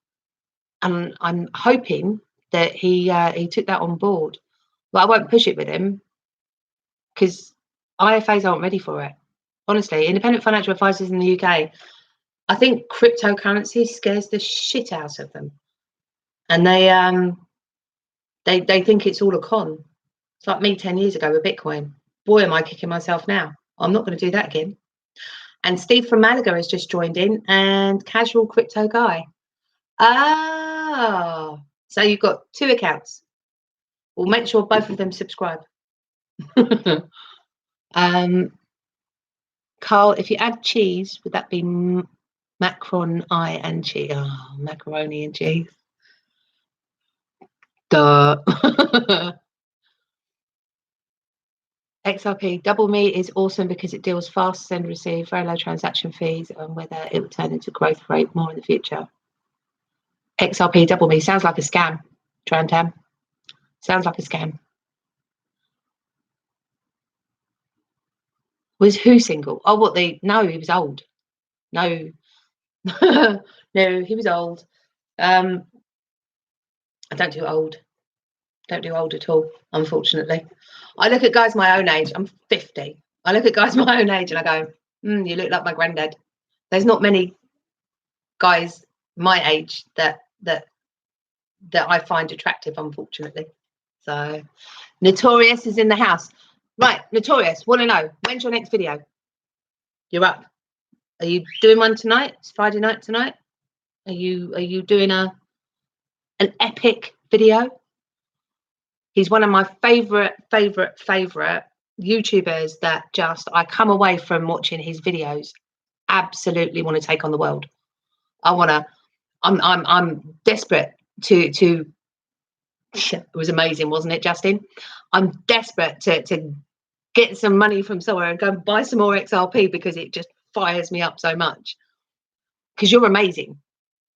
Speaker 1: hoping that he took that on board. But I won't push it with him because IFAs aren't ready for it. Honestly, independent financial advisors in the UK, I think cryptocurrency scares the shit out of them, and they think it's all a con. It's like me 10 years ago with Bitcoin. Boy, am I kicking myself now. I'm not going to do that again. And Steve from Malaga has just joined in, and Casual Crypto Guy. Ah, so you've got 2 accounts. We'll make sure both of them subscribe. Carl, if you add cheese, would that be macaroni and cheese? Oh, macaroni and cheese. Duh. XRP Double Me is awesome because it deals fast, send, receive, very low transaction fees, and whether it will turn into growth rate more in the future. XRP Double Me sounds like a scam, Trantam. Sounds like a scam. Was who single? Oh, what the? No, he was old. No, no, he was old. I don't do old. Don't do old at all, unfortunately. I look at guys my own age. I'm 50. I look at guys my own age and I go, you look like my granddad. There's not many guys my age that I find attractive, unfortunately. So Notorious is in the house. Right, Notorious, want to know, when's your next video? You're up. Are you doing one tonight? It's Friday night tonight. Are you doing an epic video? He's one of my favorite YouTubers that just I come away from watching his videos absolutely want to take on the world. I'm desperate to it was amazing, wasn't it, Justin? I'm desperate to get some money from somewhere and go and buy some more XRP because it just fires me up so much. Because you're amazing.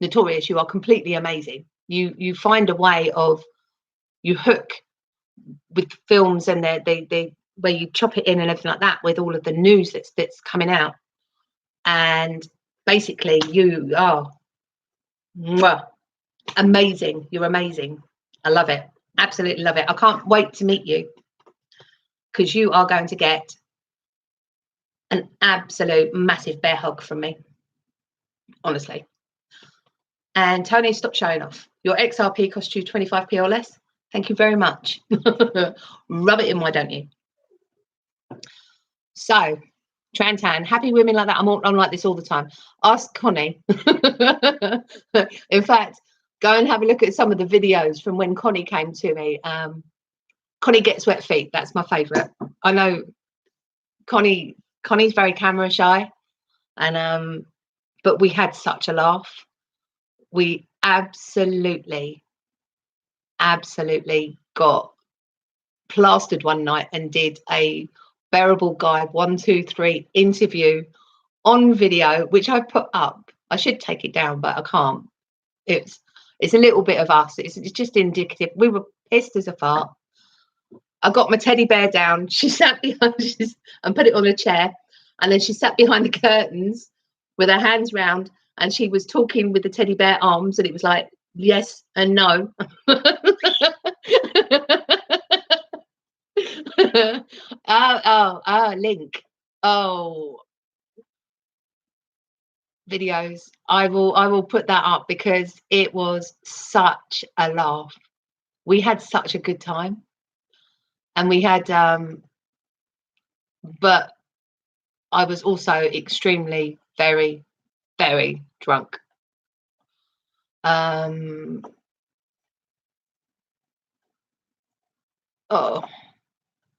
Speaker 1: Notorious, you are completely amazing. You find a way of, you hook with films and they where you chop it in and everything like that with all of the news that's coming out, and basically you are amazing. You're amazing. I love it. Absolutely love it. I can't wait to meet you because you are going to get an absolute massive bear hug from me, honestly. And Tony, stop showing off. Your XRP cost you 25p or less. Thank you very much. Rub it in, why don't you? So, Trantan, happy women like that. I'm like this all the time. Ask Connie. In fact, go and have a look at some of the videos from when Connie came to me. Connie Gets Wet Feet. That's my favourite. I know Connie's very camera shy, and but we had such a laugh. We absolutely got plastered one night and did a Bearable Guy 1, 2, 3 interview on video, which I put up. I should take it down, but I can't. It's a little bit of us. It's just indicative. We were pissed as a fart. I got my teddy bear down. She sat behind and put it on a chair, and then she sat behind the curtains with her hands round, and she was talking with the teddy bear arms, and it was like yes and no. Link. Oh, videos. I will put that up because it was such a laugh. We had such a good time, and we had but I was also extremely very drunk. Oh,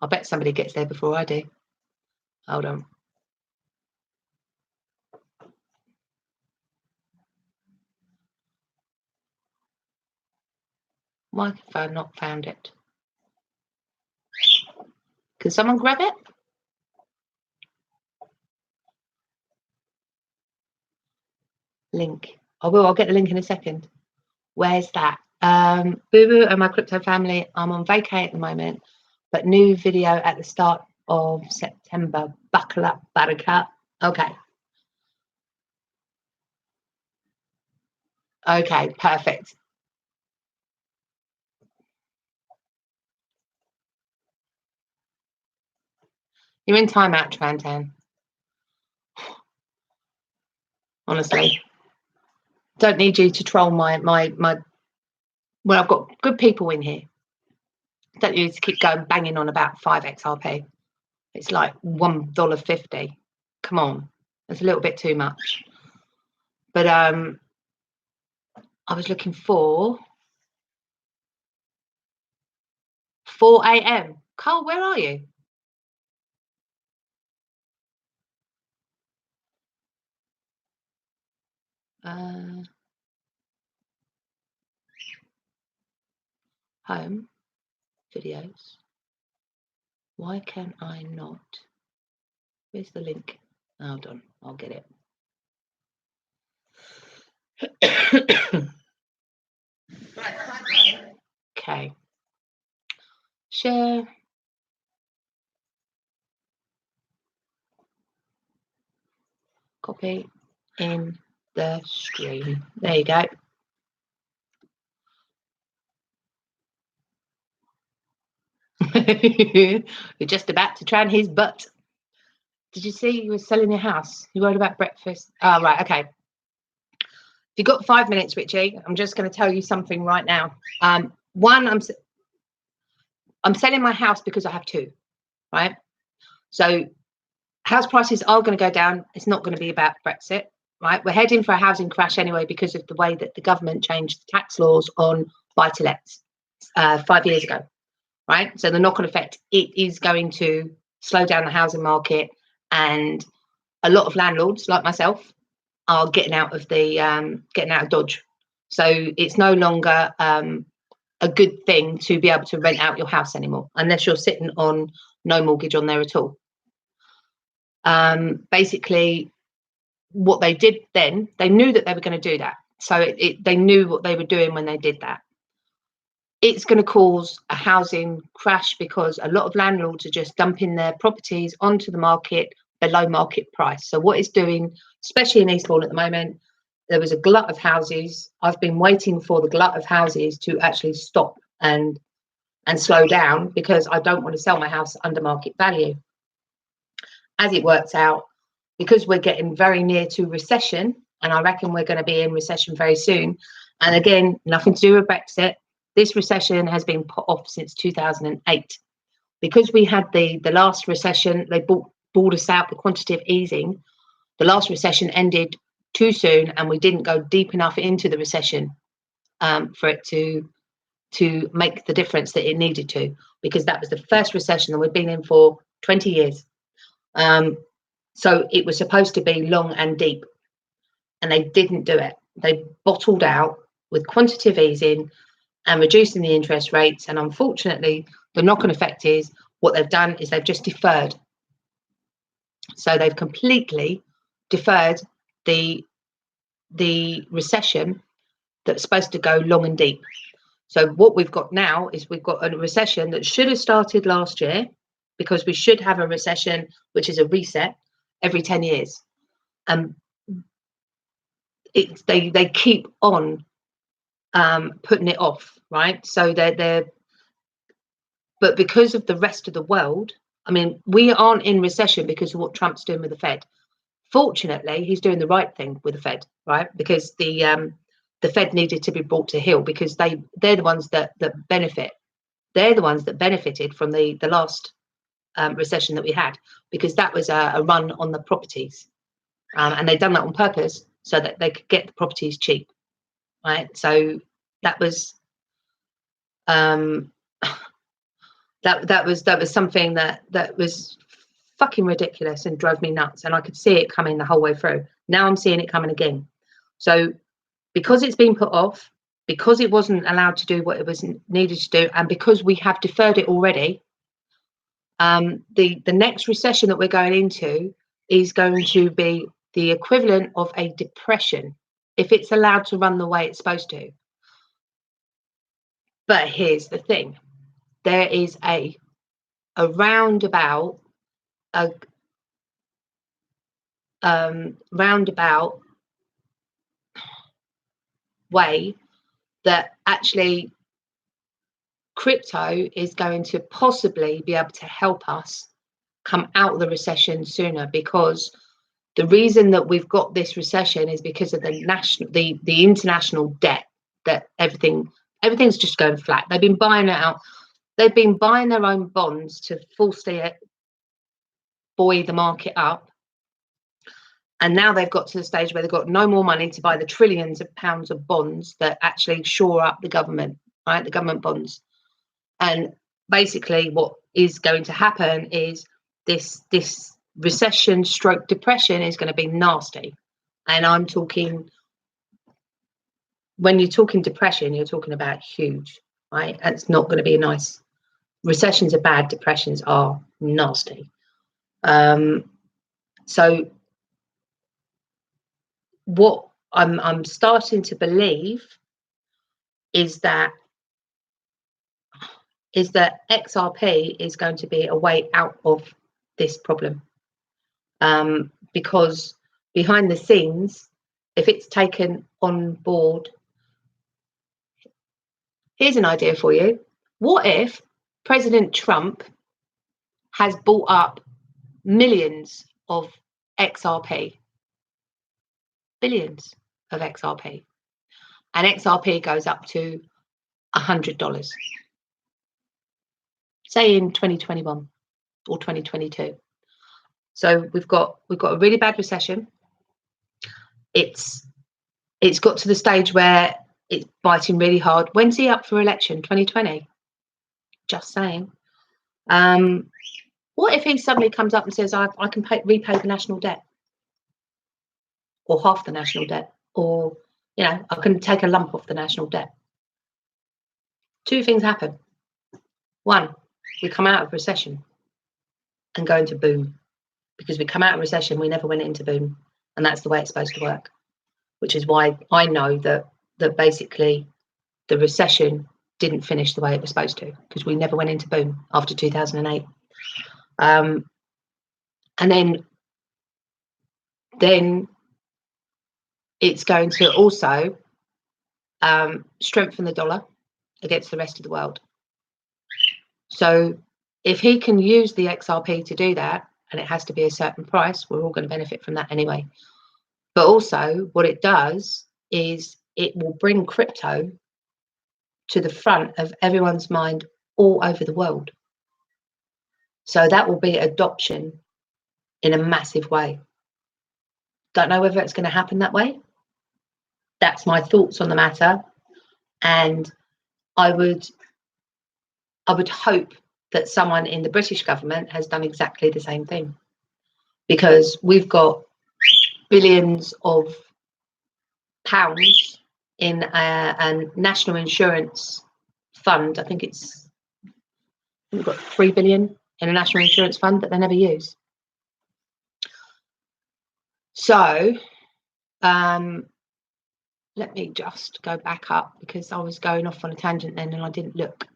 Speaker 1: I bet somebody gets there before I do. Hold on. Microphone not found it. Can someone grab it? Link. I will. I'll get the link in a second. Where's that? Boo Boo and my crypto family. I'm on vacay at the moment, but new video at the start of September. Buckle up, buttercup. Okay. Okay, perfect. You're in timeout, Trantan. Honestly, don't need you to troll my. Well, I've got good people in here. Don't need to keep going banging on about 5 XRP. It's like $1.50. Come on. It's a little bit too much. But I was looking for 4 a.m. Carl, where are you? Home, videos. Why can I not? Where's the link? Hold on, I'll get it. Okay. Share. Copy in the stream. There you go. You're just about to drown his butt. Did you see you were selling your house? You worried about breakfast? Oh, right. Okay. You've got 5 minutes, Richie. I'm just going to tell you something right now. One, I'm selling my house because I have two, right? So house prices are going to go down. It's not going to be about Brexit, right? We're heading for a housing crash anyway because of the way that the government changed the tax laws on buy-to-lets 5 years ago, right? So the knock-on effect, it is going to slow down the housing market, and a lot of landlords like myself are getting out of Dodge. So it's no longer a good thing to be able to rent out your house anymore unless you're sitting on no mortgage on there at all. Basically, what they did then, they knew that they were going to do that. So they knew what they were doing when they did that. It's going to cause a housing crash because a lot of landlords are just dumping their properties onto the market below market price. So what it's doing, especially in Eastbourne at the moment, there was a glut of houses. I've been waiting for the glut of houses to actually stop and slow down because I don't want to sell my house under market value. As it works out, because we're getting very near to recession, and I reckon we're going to be in recession very soon. And again, nothing to do with Brexit. This recession has been put off since 2008. Because we had the last recession, they bought us out, the quantitative easing. The last recession ended too soon, and we didn't go deep enough into the recession for it to make the difference that it needed to, because that was the first recession that we've been in for 20 years. So it was supposed to be long and deep, and they didn't do it. They bottled out with quantitative easing and reducing the interest rates. And unfortunately, the knock-on effect is what they've done is they've just deferred. So they've completely deferred the recession that's supposed to go long and deep. So what we've got now is we've got a recession that should have started last year, because we should have a recession, which is a reset, every 10 years. They keep on putting it off, right? So but because of the rest of the world, I mean, we aren't in recession because of what Trump's doing with the Fed. Fortunately, he's doing the right thing with the Fed, right? Because the Fed needed to be brought to heel, because they're the ones that benefit. They're the ones that benefited from the last recession that we had, because that was a run on the properties, and they'd done that on purpose so that they could get the properties cheap, right? So that was that was something that was fucking ridiculous and drove me nuts, and I could see it coming the whole way through. Now I'm seeing it coming again. So because it's been put off, because it wasn't allowed to do what it was needed to do, and because we have deferred it already, the next recession that we're going into is going to be the equivalent of a depression if it's allowed to run the way it's supposed to. But here's the thing: there is a roundabout way that actually crypto is going to possibly be able to help us come out of the recession sooner, because the reason that we've got this recession is because of the international debt, that everything's just going flat. They've been buying it out. They've been buying their own bonds to falsely buoy the market up, And now they've got to the stage where they've got no more money to buy the trillions of pounds of bonds that actually shore up the government, right? The government bonds. And basically what is going to happen is this recession stroke depression is going to be nasty. And I'm talking, when you're talking depression, you're talking about huge, right? And it's not going to be a nice, recessions are bad, depressions are nasty. So what I'm starting to believe is that XRP is going to be a way out of this problem, because behind the scenes, if it's taken on board, here's an idea for you. What if President Trump has bought up millions of XRP, billions of XRP, and XRP goes up to $100, say in 2021 or 2022. So we've got a really bad recession. It's got to the stage where it's biting really hard. When's he up for election? 2020. Just saying. What if he suddenly comes up and says, I can repay the national debt, or half the national debt, or, you know, I can take a lump off the national debt? Two things happen. One, we come out of recession and go into boom, because we come out of recession, we never went into boom, and that's the way it's supposed to work, which is why I know that basically the recession didn't finish the way it was supposed to, because we never went into boom after 2008. And then it's going to also strengthen the dollar against the rest of the world. So if he can use the XRP to do that, and it has to be a certain price, we're all going to benefit from that anyway. But also what it does is it will bring crypto to the front of everyone's mind all over the world. So that will be adoption in a massive way. Don't know whether it's going to happen that way. That's my thoughts on the matter. And I would hope that someone in the British government has done exactly the same thing, because we've got billions of pounds in a national insurance fund. I think we've got 3 billion in a national insurance fund that they never use. So let me just go back up, because I was going off on a tangent then and I didn't look.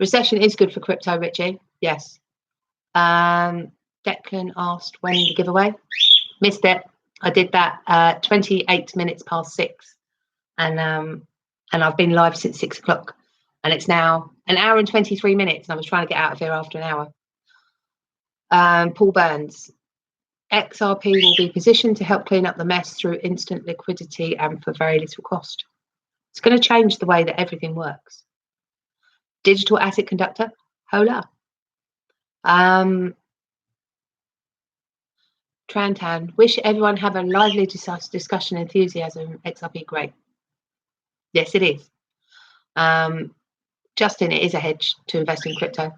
Speaker 1: Recession is good for crypto, Richie. Yes. Declan asked when the giveaway. Missed it. I did that 28 minutes past 6, and I've been live since 6 o'clock, and it's now an hour and 23 minutes, and I was trying to get out of here after an hour. Paul Burns, XRP will be positioned to help clean up the mess through instant liquidity and for very little cost. It's going to change the way that everything works. Digital asset conductor, hola. Trantan, wish everyone have a lively discussion, enthusiasm. XRP, great. Yes, it is. Justin, it is a hedge to invest in crypto.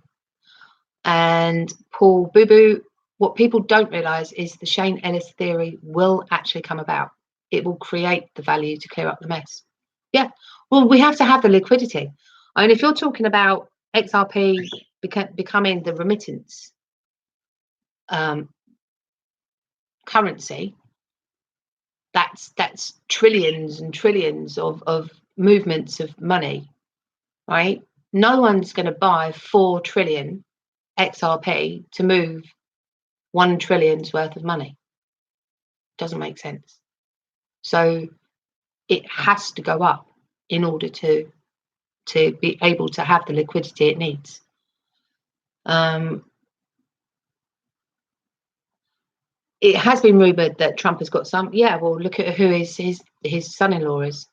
Speaker 1: And Paul Boo Boo, what people don't realize is the Shane Ellis theory will actually come about. It will create the value to clear up the mess. Yeah, well, we have to have the liquidity. I mean, if you're talking about XRP becoming the remittance currency, that's trillions and trillions of movements of money, right? No one's going to buy 4 trillion XRP to move 1 trillion's worth of money. Doesn't make sense. So it has to go up in order to be able to have the liquidity it needs. It has been rumoured that Trump has got some. Yeah, well, look at who his son-in-law is.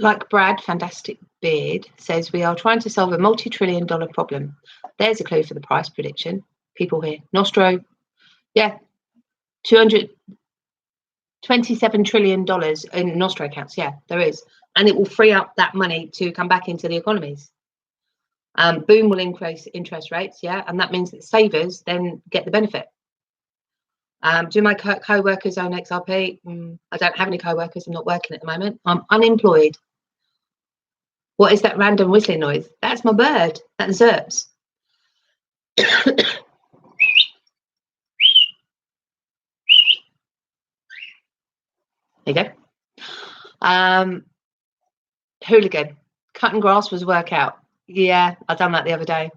Speaker 1: Like Brad, fantastic beard, says, we are trying to solve a multi-trillion-dollar problem. There's a clue for the price prediction. people here. Nostro, yeah, $227 trillion in Nostro accounts. Yeah, there is. And it will free up that money to come back into the economies. Boom will increase interest rates, yeah, and that means that savers then get the benefit. Do my co-workers own XRP? I don't have any co-workers. I'm not working at the moment. I'm unemployed. What is that random whistling noise? That's my bird. That zerps. There you go. Hooligan. Cutting grass was workout. Yeah, I done that the other day.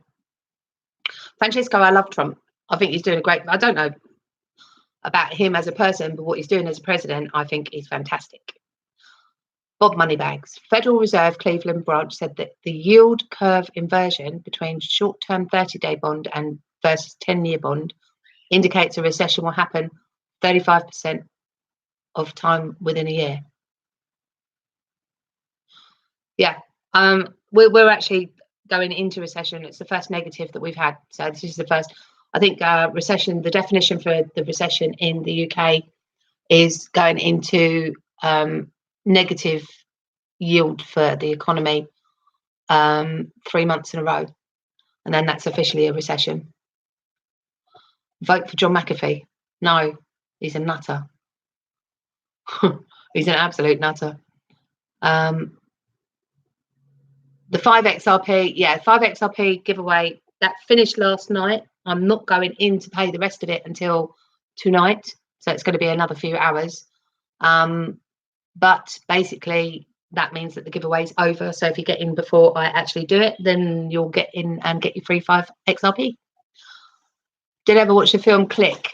Speaker 1: Francisco, I love Trump. I think he's doing a great. I don't know about him as a person, but what he's doing as a president, I think is fantastic. Bob Moneybags. Federal Reserve Cleveland branch said that the yield curve inversion between short-term 30-day bond and versus 10-year bond indicates a recession will happen 35% of time within a year. Yeah, we're actually going into recession. It's the first negative that we've had. So this is the first. I think recession. The definition for the recession in the UK is going into negative yield for the economy 3 months in a row, and then that's officially a recession. Vote for John McAfee. No, he's a nutter. He's an absolute nutter. The 5XRP, yeah, 5XRP giveaway, that finished last night. I'm not going in to pay the rest of it until tonight. So it's going to be another few hours. But basically, that means that the giveaway is over. So if you get in before I actually do it, then you'll get in and get your free 5XRP. Did you ever watch the film Click?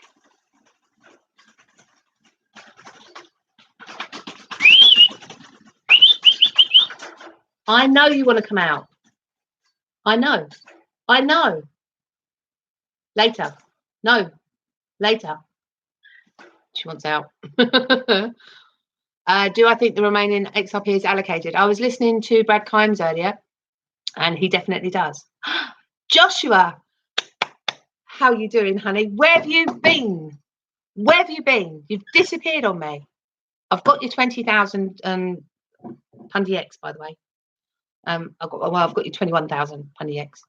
Speaker 1: I know you want to come out. I know. I know. Later. No. Later. She wants out. Do I think the remaining XRP is allocated? I was listening to Brad Kimes earlier, and he definitely does. Joshua, how you doing, honey? Where have you been? Where have you been? You've disappeared on me. I've got your 20,000 Pundy X, by the way. I've got your 21,000 Pundy X.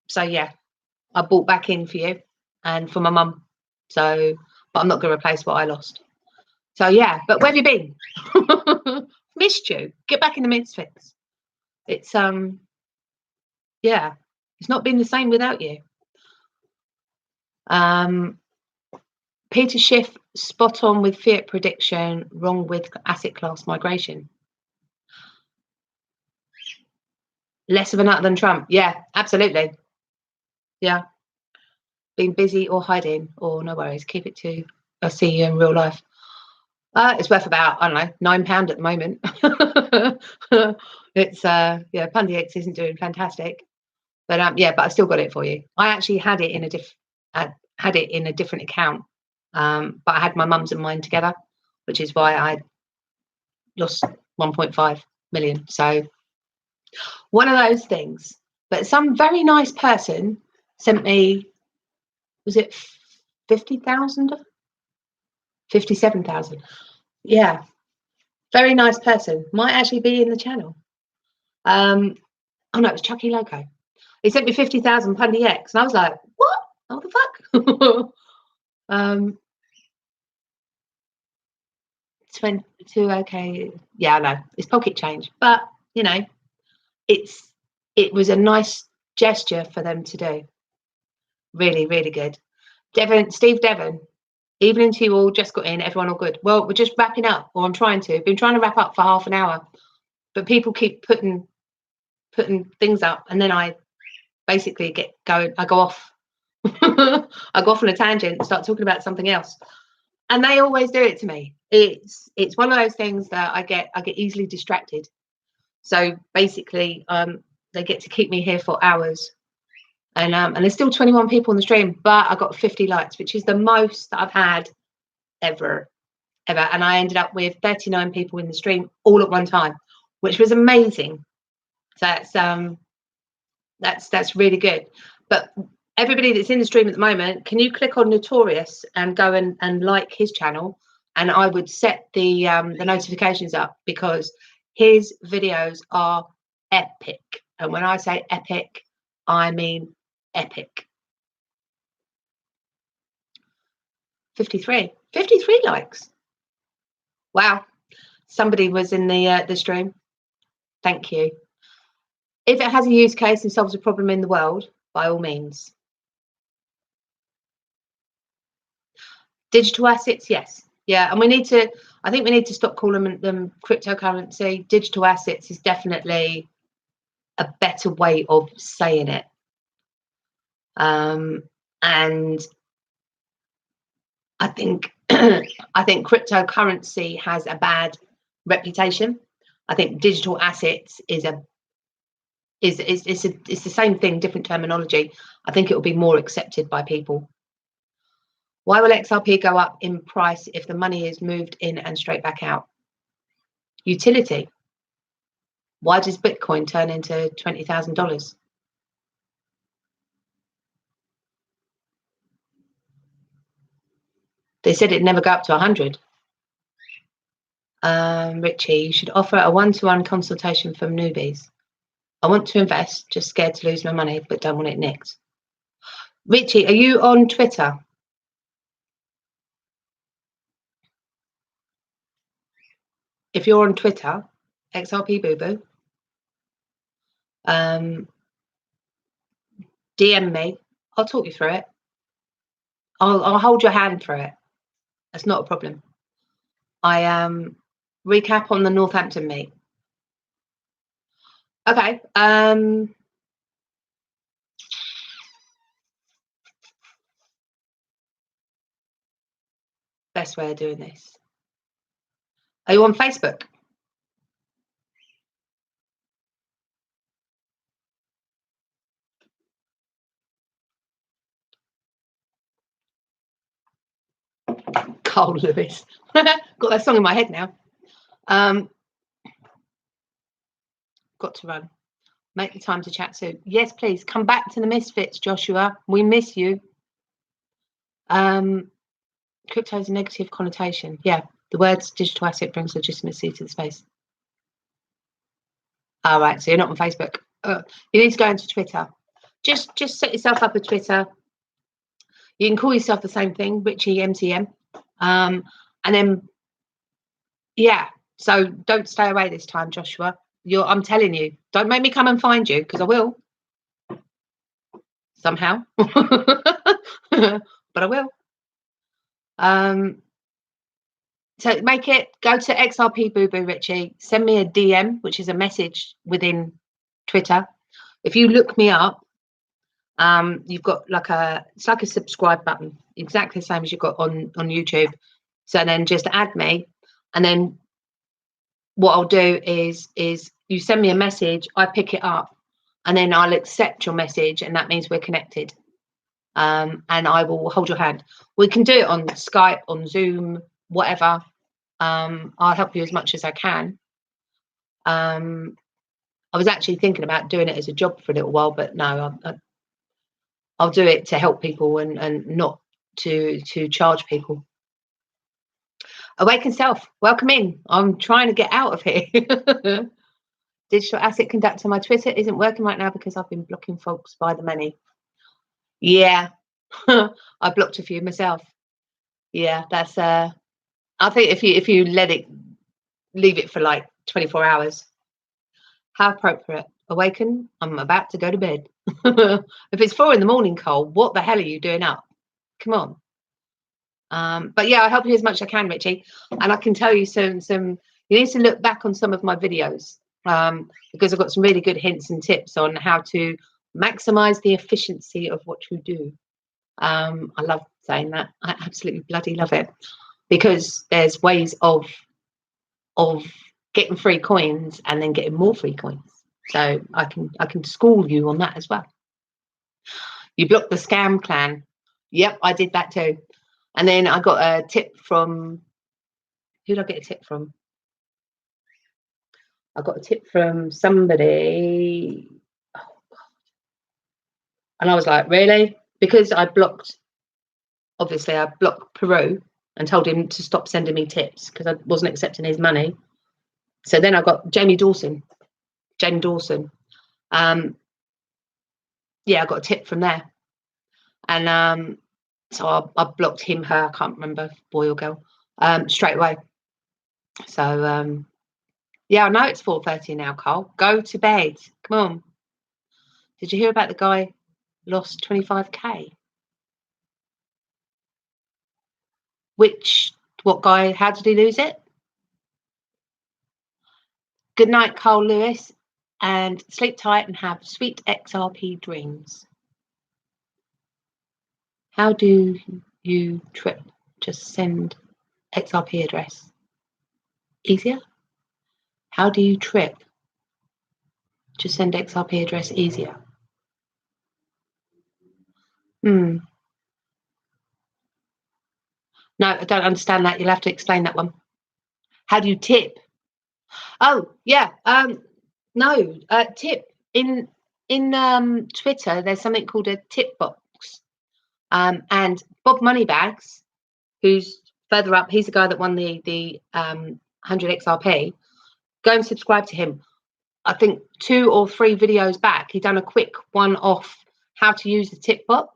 Speaker 1: So yeah, I bought back in for you and for my mum. So, but I'm not going to replace what I lost. So yeah, but where have you been? Missed you. Get back in the misfits. It's yeah, it's not been the same without you. Peter Schiff, spot on with fiat prediction, wrong with asset class migration. Less of a nut than Trump. Yeah, absolutely. Yeah. Being busy or hiding, or no worries. Keep it to I'll see you in real life. It's worth about, I don't know, £9 at the moment. It's yeah, Pundy X isn't doing fantastic. But yeah, but I still got it for you. I actually had it in a different account. But I had my mum's and mine together, which is why I lost 1.5 million. So one of those things. But some very nice person sent me, was it 50,000? 57,000. Yeah. Very nice person. Might actually be in the channel. Oh no, it was Chucky Loco. He sent me 50,000 Pundy X. And I was like, what? What the fuck? 22, okay. Yeah, I know. It's pocket change. But, you know, it was a nice gesture for them to do. Really, really good. Steve Devon, evening to you all, just got in, everyone all good. Well, we're just wrapping up, or I'm trying to. Been trying to wrap up for half an hour, but people keep putting things up, and then I basically I go off. I go off on a tangent and start talking about something else. And they always do it to me. It's one of those things that I get easily distracted. So basically, they get to keep me here for hours. And there's still 21 people on the stream, but I got 50 likes, which is the most that I've had ever. And I ended up with 39 people in the stream all at one time, which was amazing. So that's really good. But everybody that's in the stream at the moment, can you click on Notorious and go and like his channel? And I would set the notifications up, because his videos are epic. And when I say epic, I mean epic. 53 likes. Wow. Somebody was in the stream. Thank you. If it has a use case and solves a problem in the world, by all means. Digital assets, yes. Yeah, and I think we need to stop calling them cryptocurrency. Digital assets is definitely a better way of saying it. And I think cryptocurrency has a bad reputation. I think digital assets is the same thing, different terminology. I think it will be more accepted by people. Why will XRP go up in price if the money is moved in and straight back out? Utility. Why does Bitcoin turn into $20,000? They said it'd never go up to 100. Richie, you should offer a one-to-one consultation from newbies. I want to invest, just scared to lose my money, but don't want it nicked. Richie, are you on Twitter? If you're on Twitter, XRP Boo Boo, DM me. I'll talk you through it. I'll hold your hand through it. That's not a problem. I recap on the Northampton meet. Okay. Best way of doing this. Are you on Facebook? Carl Lewis. Got that song in my head now. Got to run. Make the time to chat soon. Yes, please come back to the Misfits, Joshua. We miss you. Crypto has a negative connotation. Yeah, the words digital asset brings legitimacy to the space. All right, so you're not on Facebook. You need to go into Twitter. Just set yourself up a Twitter. You can call yourself the same thing, Richie MTM. And then, yeah. So don't stay away this time, Joshua. I'm telling you, don't make me come and find you, because I will. Somehow. But I will. So go to XRP Boo Boo Richie, send me a DM, which is a message within Twitter. If you look me up, you've got it's like a subscribe button, exactly the same as you've got on YouTube. So then just add me, and then what I'll do is you send me a message, I pick it up, and then I'll accept your message, and that means we're connected. And I will hold your hand. We can do it on Skype, on Zoom, whatever. I'll help you as much as I can. I was actually thinking about doing it as a job for a little while, but no, I'll do it to help people and not to charge people. Awaken Self, welcome in. I'm trying to get out of here. Digital asset conductor. My Twitter isn't working right now because I've been blocking folks by the many. Yeah, I blocked a few myself. Yeah, that's I think if you leave it for like 24 hours. How appropriate. Awaken, I'm about to go to bed. If it's 4 a.m, Cole, what the hell are you doing up? Come on. But yeah, I'll help you as much as I can, Richie. And I can tell you some you need to look back on some of my videos, because I've got some really good hints and tips on how to maximize the efficiency of what you do. I love saying that. I absolutely bloody love it, because there's ways of getting free coins and then getting more free coins. So I can school you on that as well. You blocked the scam clan. Yep, I did that too. And then I got a tip from, who did I get a tip from? I got a tip from somebody. Oh God, And I was like, really? Because obviously I blocked Peru and told him to stop sending me tips because I wasn't accepting his money. So then I got Jane Dawson. Yeah, I got a tip from there. And so I blocked him, her, I can't remember, boy or girl, straight away. So yeah, I know it's 4:30 now, Carl. Go to bed. Come on. Did you hear about the guy lost 25k? What guy, how did he lose it? Good night, Carl Lewis, and sleep tight and have sweet XRP dreams. How do you trip? Just send XRP address. Easier? How do you trip? Just send XRP address easier. No, I don't understand that. You'll have to explain that one. How do you tip? Oh, yeah. No, tip. In Twitter, there's something called a tip box. And Bob Moneybags, who's further up, he's the guy that won the 100 XRP. Go and subscribe to him. I think 2 or 3 videos back, he done a quick one off how to use the tip bot.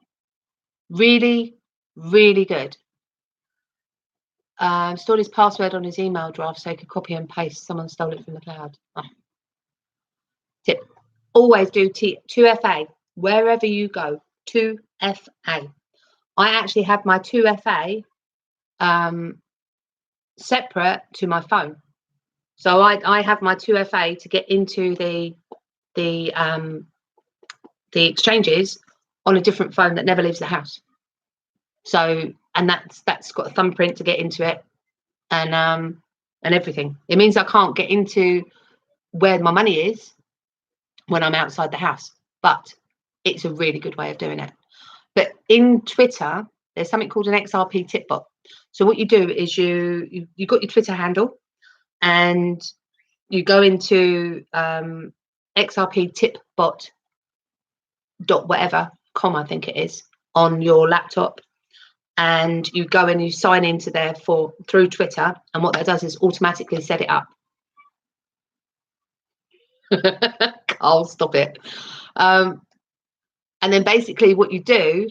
Speaker 1: Really, really good. Stored his password on his email draft so he could copy and paste. Someone stole it from the cloud. Oh. Tip. Always do 2FA wherever you go. 2FA. I actually have my 2FA separate to my phone. So I have my 2FA to get into the exchanges on a different phone that never leaves the house. So, and that's got a thumbprint to get into it, and everything. It means I can't get into where my money is when I'm outside the house, but it's a really good way of doing it. But in Twitter, there's something called an XRP tip bot. So what you do is you got your Twitter handle, and you go into XRP tip bot .whatever.com, I think it is, on your laptop, and you go and you sign into there through Twitter, and what that does is automatically set it up. Carl, stop it. And then basically what you do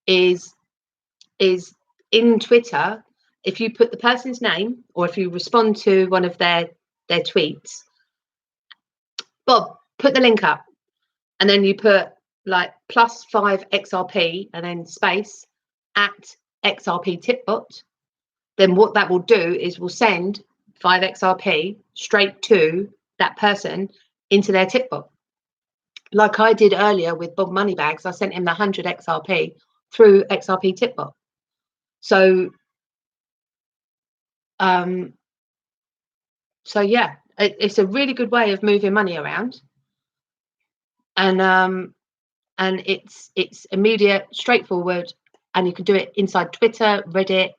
Speaker 1: is in Twitter, if you put the person's name, or if you respond to one of their tweets, Bob, put the link up, and then you put like +5 XRP and then space at XRP tipbot, then what that will do is will send 5 XRP straight to that person into their tipbot. Like I did earlier with Bob Moneybags, I sent him the 100 XRP through XRP tipbot. So yeah, it's a really good way of moving money around, and it's immediate, straightforward, and you can do it inside Twitter, Reddit.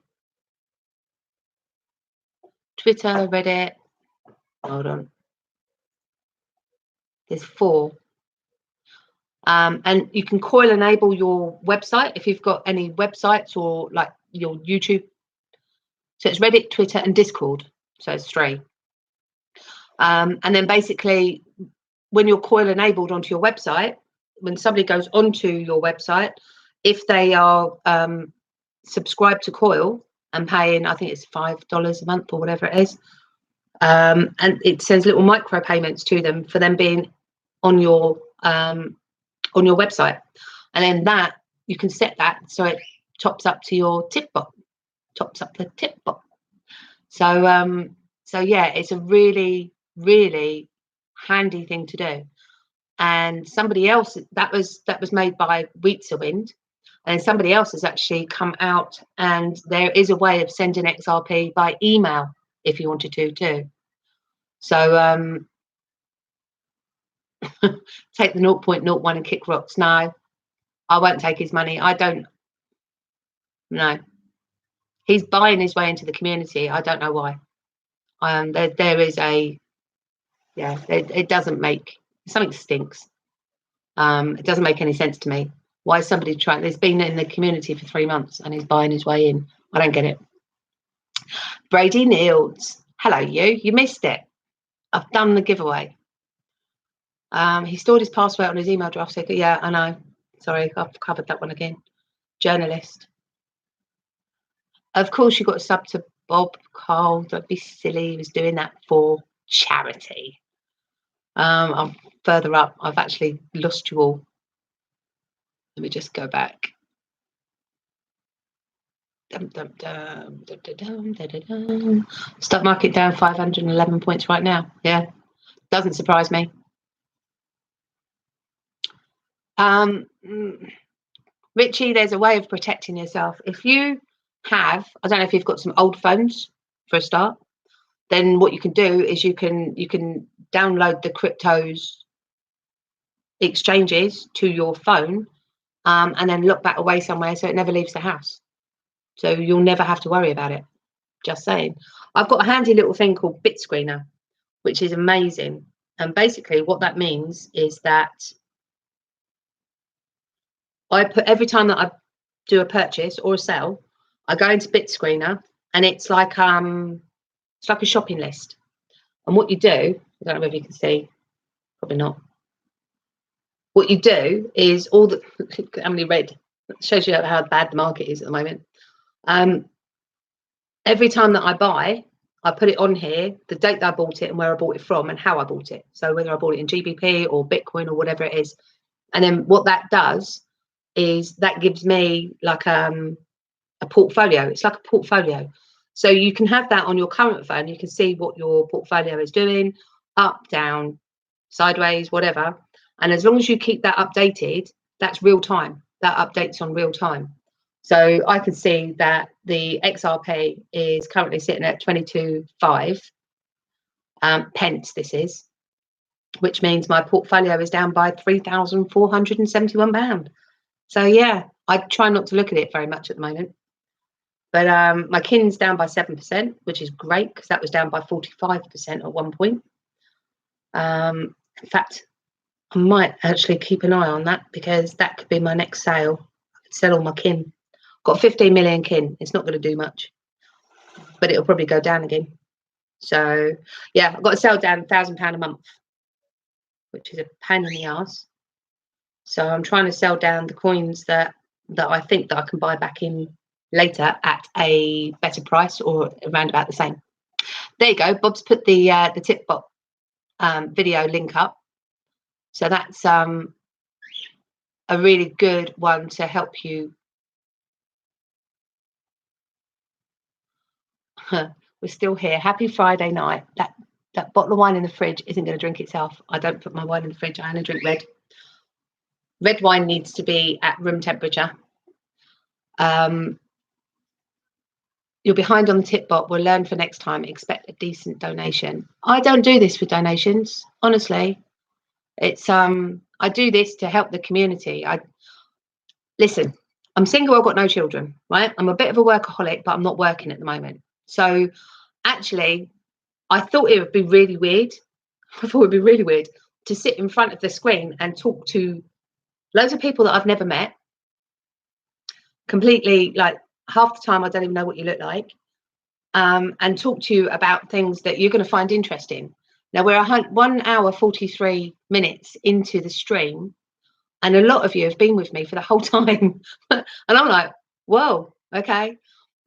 Speaker 1: Hold on, there's 4. And you can coil enable your website if you've got any websites, or like your YouTube. So it's Reddit, Twitter, and Discord. So it's 3. And then basically, when you're coil enabled onto your website, when somebody goes onto your website, if they are subscribed to Coil and paying, I think it's $5 a month or whatever it is, and it sends little micro payments to them for them being on your website, and then that you can set that so it tops up to your tip bot, tops up the tip bot. So yeah, it's a really, really handy thing to do. And somebody else, that was made by Wind, and somebody else has actually come out, and there is a way of sending XRP by email if you wanted to too. So take the 0.01 and kick rocks. No, I won't take his money. I don't. No, he's buying his way into the community. I don't know why. There is a, yeah, it doesn't make, something stinks. It doesn't make any sense to me Why is somebody trying? There's been in the community for 3 months and he's buying his way in. I don't get it. Brady Niels, hello you missed it. I've done the giveaway. He stored his password on his email draft. So yeah, I know. Sorry, I've covered that one again. Journalist. Of course, you got a sub to Bob Cole. Don't be silly. He was doing that for charity. I'm further up. I've actually lost you all. Let me just go back. Stock market down 511 points right now. Yeah, doesn't surprise me. Richie, there's a way of protecting yourself. If you have, I don't know if you've got some old phones for a start, then what you can do is you can download the cryptos exchanges to your phone, and then lock that away somewhere so it never leaves the house. So you'll never have to worry about it. Just saying. I've got a handy little thing called Bit Screener, which is amazing. And basically what that means is that I put, every time that I do a purchase or a sale, I go into Bit Screener, and it's like a shopping list. And what you do, I don't know whether you can see, probably not. What you do is all the, how many red, it shows you how bad the market is at the moment. Every time that I buy, I put it on here, the date that I bought it and where I bought it from and how I bought it. So whether I bought it in GBP or Bitcoin or whatever it is. And then what that does is that gives me like a portfolio. It's like a portfolio. So you can have that on your current phone. You can see what your portfolio is doing, up, down, sideways, whatever. And as long as you keep that updated, that's real time. That updates on real time. So I can see that the XRP is currently sitting at 22.5 pence. This is, which means my portfolio is down by £3,471. So yeah, I try not to look at it very much at the moment. But my kin's down by 7%, which is great because that was down by 45% at one point. In fact, I might actually keep an eye on that because that could be my next sale. I could sell all my kin. Got 15 million kin. It's not going to do much, but it'll probably go down again. So yeah, I've got to sell down £1,000 a month, which is a pain in the ass. So I'm trying to sell down the coins that I think that I can buy back in later at a better price or around about the same. There you go. Bob's put the Tipbot video link up. So that's a really good one to help you. We're still here. Happy Friday night. That bottle of wine in the fridge isn't going to drink itself. I don't put my wine in the fridge. I only drink red. Red wine needs to be at room temperature. You're behind on the tip bot. We'll learn for next time. Expect a decent donation. I don't do this for donations, honestly. It's I do this to help the community. Listen, I'm single, I've got no children, right? I'm a bit of a workaholic, but I'm not working at the moment. So actually, I thought it would be really weird. I thought it would be really weird to sit in front of the screen and talk to loads of people that I've never met. Completely, like half the time I don't even know what you look like. And talk to you about things that you're going to find interesting. Now we're 1 hour 43 minutes into the stream, and a lot of you have been with me for the whole time. And I'm like, whoa, okay.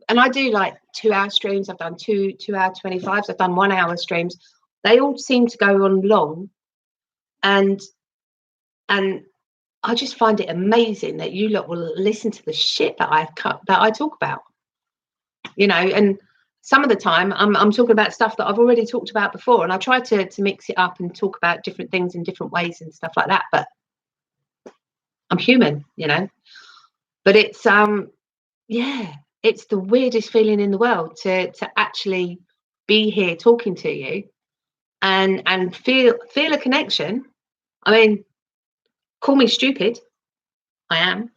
Speaker 1: And I do like 2 hour streams. I've done 2 hour 25s. I've done 1 hour streams. They all seem to go on long, and I just find it amazing that you lot will listen to the shit that I talk about, you know. And some of the time I'm talking about stuff that I've already talked about before, and I try to mix it up and talk about different things in different ways and stuff like that. But I'm human, you know. But it's yeah, it's the weirdest feeling in the world to actually be here talking to you and feel a connection. I mean, call me stupid, I am,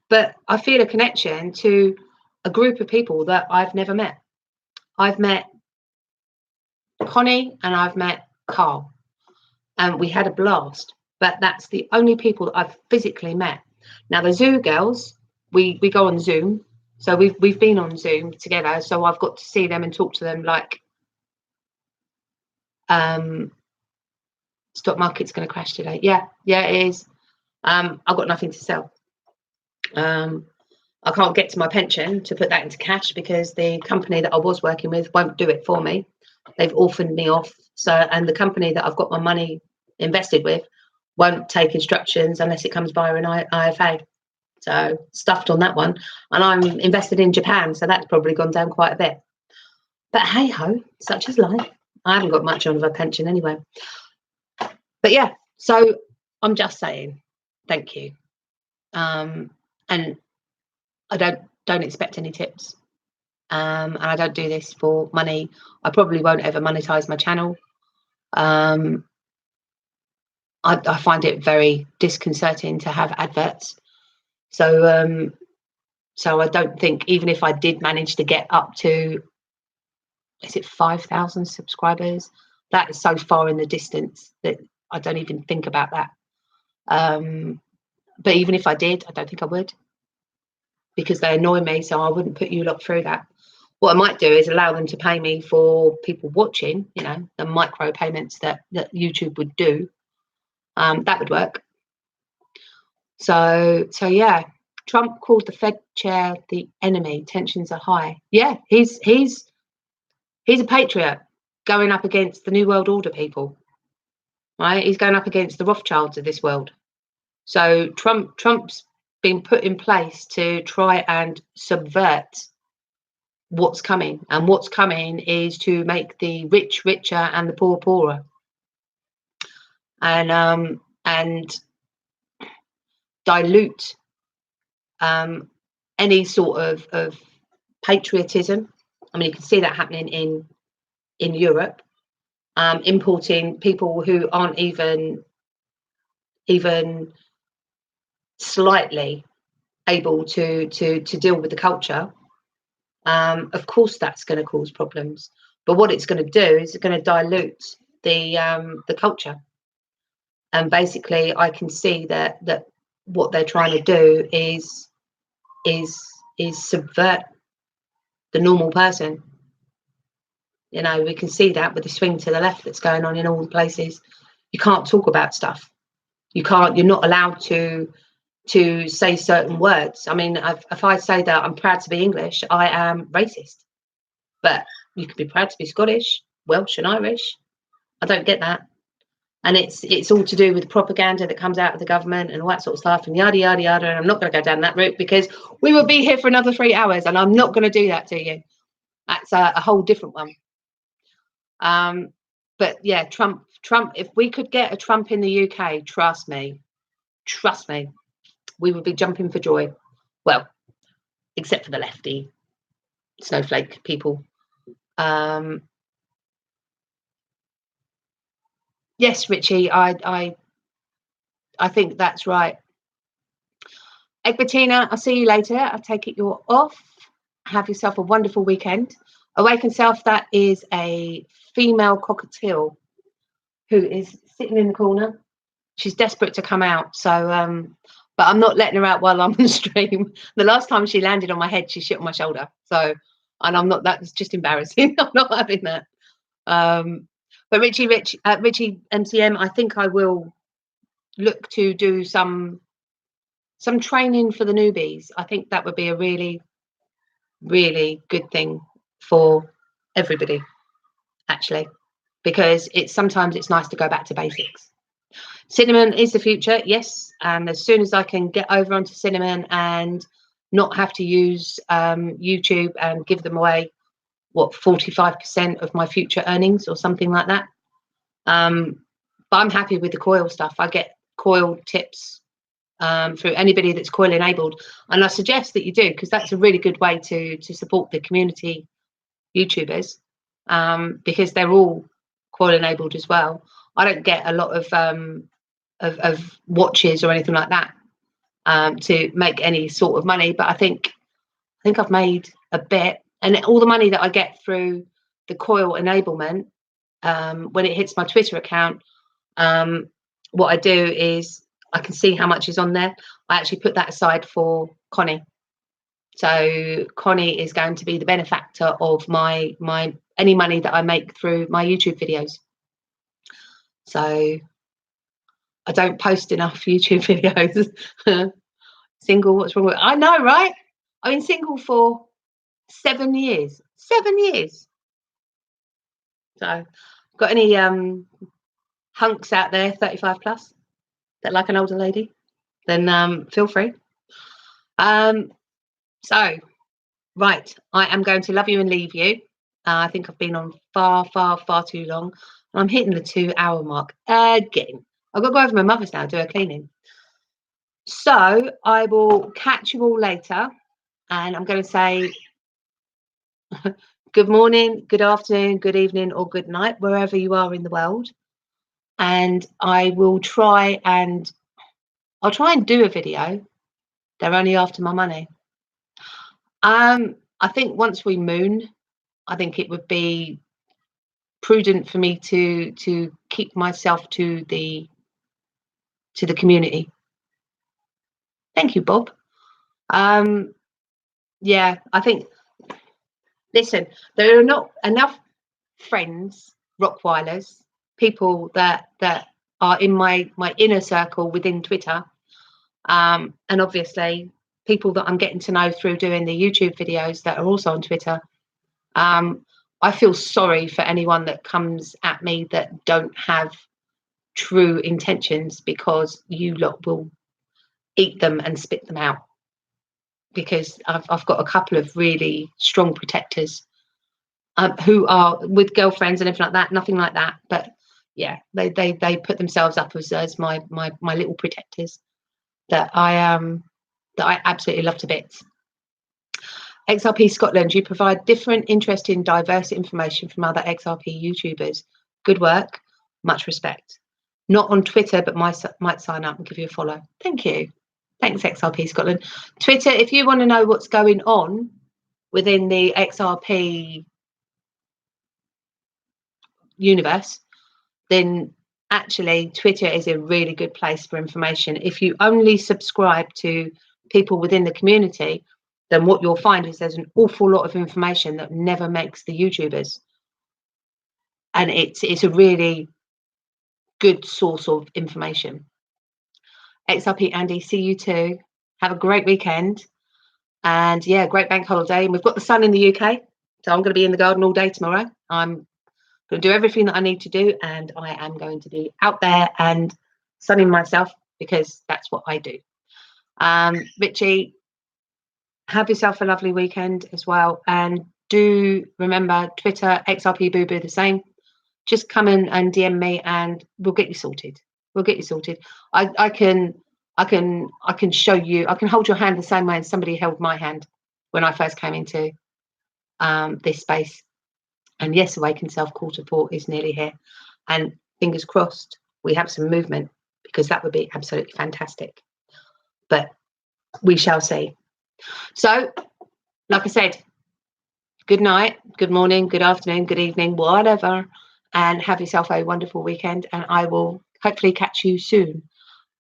Speaker 1: but I feel a connection to a group of people that I've never met. I've met Connie and I've met Carl, and we had a blast. But that's the only people that I've physically met. Now the Zoo girls, we go on Zoom, so we've been on Zoom together. So I've got to see them and talk to them like, stock market's going to crash today. Yeah, it is. I've got nothing to sell. I can't get to my pension to put that into cash because the company that I was working with won't do it for me. They've orphaned me off. So, and the company that I've got my money invested with won't take instructions unless it comes via an IFA. So stuffed on that one. And I'm invested in Japan, so that's probably gone down quite a bit. But hey ho, such is life. I haven't got much on of a pension anyway. But yeah, so I'm just saying thank you. And I don't expect any tips. And I don't do this for money. I probably won't ever monetize my channel. I find it very disconcerting to have adverts. So so I don't think, even if I did manage to get up to, is it 5,000 subscribers? That is so far in the distance that I don't even think about that. But even if I did, I don't think I would, because they annoy me, so I wouldn't put you lot through that. What I might do is allow them to pay me for people watching, you know, the micro payments that YouTube would do. That would work. So yeah, Trump called the Fed chair the enemy. Tensions are high. Yeah, he's a patriot going up against the New World Order people, right? He's going up against the Rothschilds of this world. So Trump's been put in place to try and subvert what's coming, and what's coming is to make the rich richer and the poor poorer, and dilute any sort of patriotism. I mean, you can see that happening in Europe, importing people who aren't even slightly able to deal with the culture. Of course, that's going to cause problems. But what it's going to do is it's going to dilute the culture. And basically, I can see that what they're trying to do is subvert the normal person. You know, we can see that with the swing to the left that's going on in all the places. You can't talk about stuff. You're not allowed to say certain words. I mean, if I say that I'm proud to be English, I am racist. But you can be proud to be Scottish, Welsh and Irish. I don't get that. And it's all to do with propaganda that comes out of the government and all that sort of stuff and yada, yada, yada. And I'm not going to go down that route because we will be here for another 3 hours and I'm not going to do that to you. That's a whole different one. But yeah, Trump, if we could get a Trump in the UK, trust me, we would be jumping for joy. Well, except for the lefty snowflake people. Yes, Richie, I think that's right. Egbertina, I'll see you later. I take it you're off. Have yourself a wonderful weekend. Awaken Self, that is a female cockatiel who is sitting in the corner. She's desperate to come out, so but I'm not letting her out while I'm on stream. The last time she landed on my head, she shit on my shoulder. So, and I'm not, that's just embarrassing. I'm not having that. But Richie MCM, I think I will look to do some training for the newbies. I think that would be a really, really good thing for everybody, actually, because sometimes it's nice to go back to basics. Cinnamon is the future, yes, and as soon as I can get over onto Cinnamon and not have to use YouTube and give them away, what, 45% of my future earnings or something like that. But I'm happy with the coil stuff. I get coil tips through anybody that's coil enabled, and I suggest that you do, because that's a really good way to support the community YouTubers, because they're all coil enabled as well. I don't get a lot of watches or anything like that to make any sort of money, but I think I've made a bit, and all the money that I get through the coil enablement, when it hits my Twitter account, what I do is I can see how much is on there. I actually put that aside for Connie. So Connie is going to be the benefactor of my any money that I make through my YouTube videos. So I don't post enough YouTube videos. Single, what's wrong with it? I know, right? I've been single for 7 years. 7 years. So got any hunks out there 35 plus that like an older lady, then feel free. So right, I am going to love you and leave you. I think I've been on far too long. I'm hitting the 2-hour mark again. I've got to go over to my mother's now, do her cleaning. So I will catch you all later, and I'm going to say good morning, good afternoon, good evening, or good night, wherever you are in the world. And I will try and do a video. They're only after my money. I think once we moon, I think it would be prudent for me to keep myself to the community. Thank you, Bob. Yeah, I think, listen, there are not enough friends, Rottweilers, people that are in my inner circle within Twitter, and obviously people that I'm getting to know through doing the YouTube videos that are also on Twitter. I feel sorry for anyone that comes at me that don't have true intentions, because you lot will eat them and spit them out. Because I've got a couple of really strong protectors who are with girlfriends and everything like that. Nothing like that, but yeah, they put themselves up as my little protectors that I absolutely love to bits. XRP Scotland, you provide different, interesting, diverse information from other XRP YouTubers. Good work, much respect. Not on Twitter, but might sign up and give you a follow. Thank you. Thanks, XRP Scotland. Twitter, if you want to know what's going on within the XRP universe, then actually Twitter is a really good place for information. If you only subscribe to people within the community, then what you'll find is there's an awful lot of information that never makes the YouTubers. And it's a really good source of information. XRP Andy, see you too. Have a great weekend. And yeah, great bank holiday. And we've got the sun in the UK. So I'm going to be in the garden all day tomorrow. I'm going to do everything that I need to do. And I am going to be out there and sunning myself, because that's what I do. Richie, have yourself a lovely weekend as well. And do remember, Twitter, XRP Boo Boo, the same. Just come in and DM me and we'll get you sorted. We'll get you sorted. I can show you, I can hold your hand the same way as somebody held my hand when I first came into this space. And yes, Awaken Self Quarter 4 is nearly here. And fingers crossed, we have some movement, because that would be absolutely fantastic. But we shall see. So, like I said, good night, good morning, good afternoon, good evening, whatever. And have yourself a wonderful weekend. And I will hopefully catch you soon.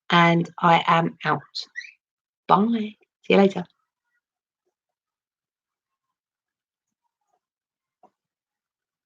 Speaker 1: And I am out. Bye. See you later.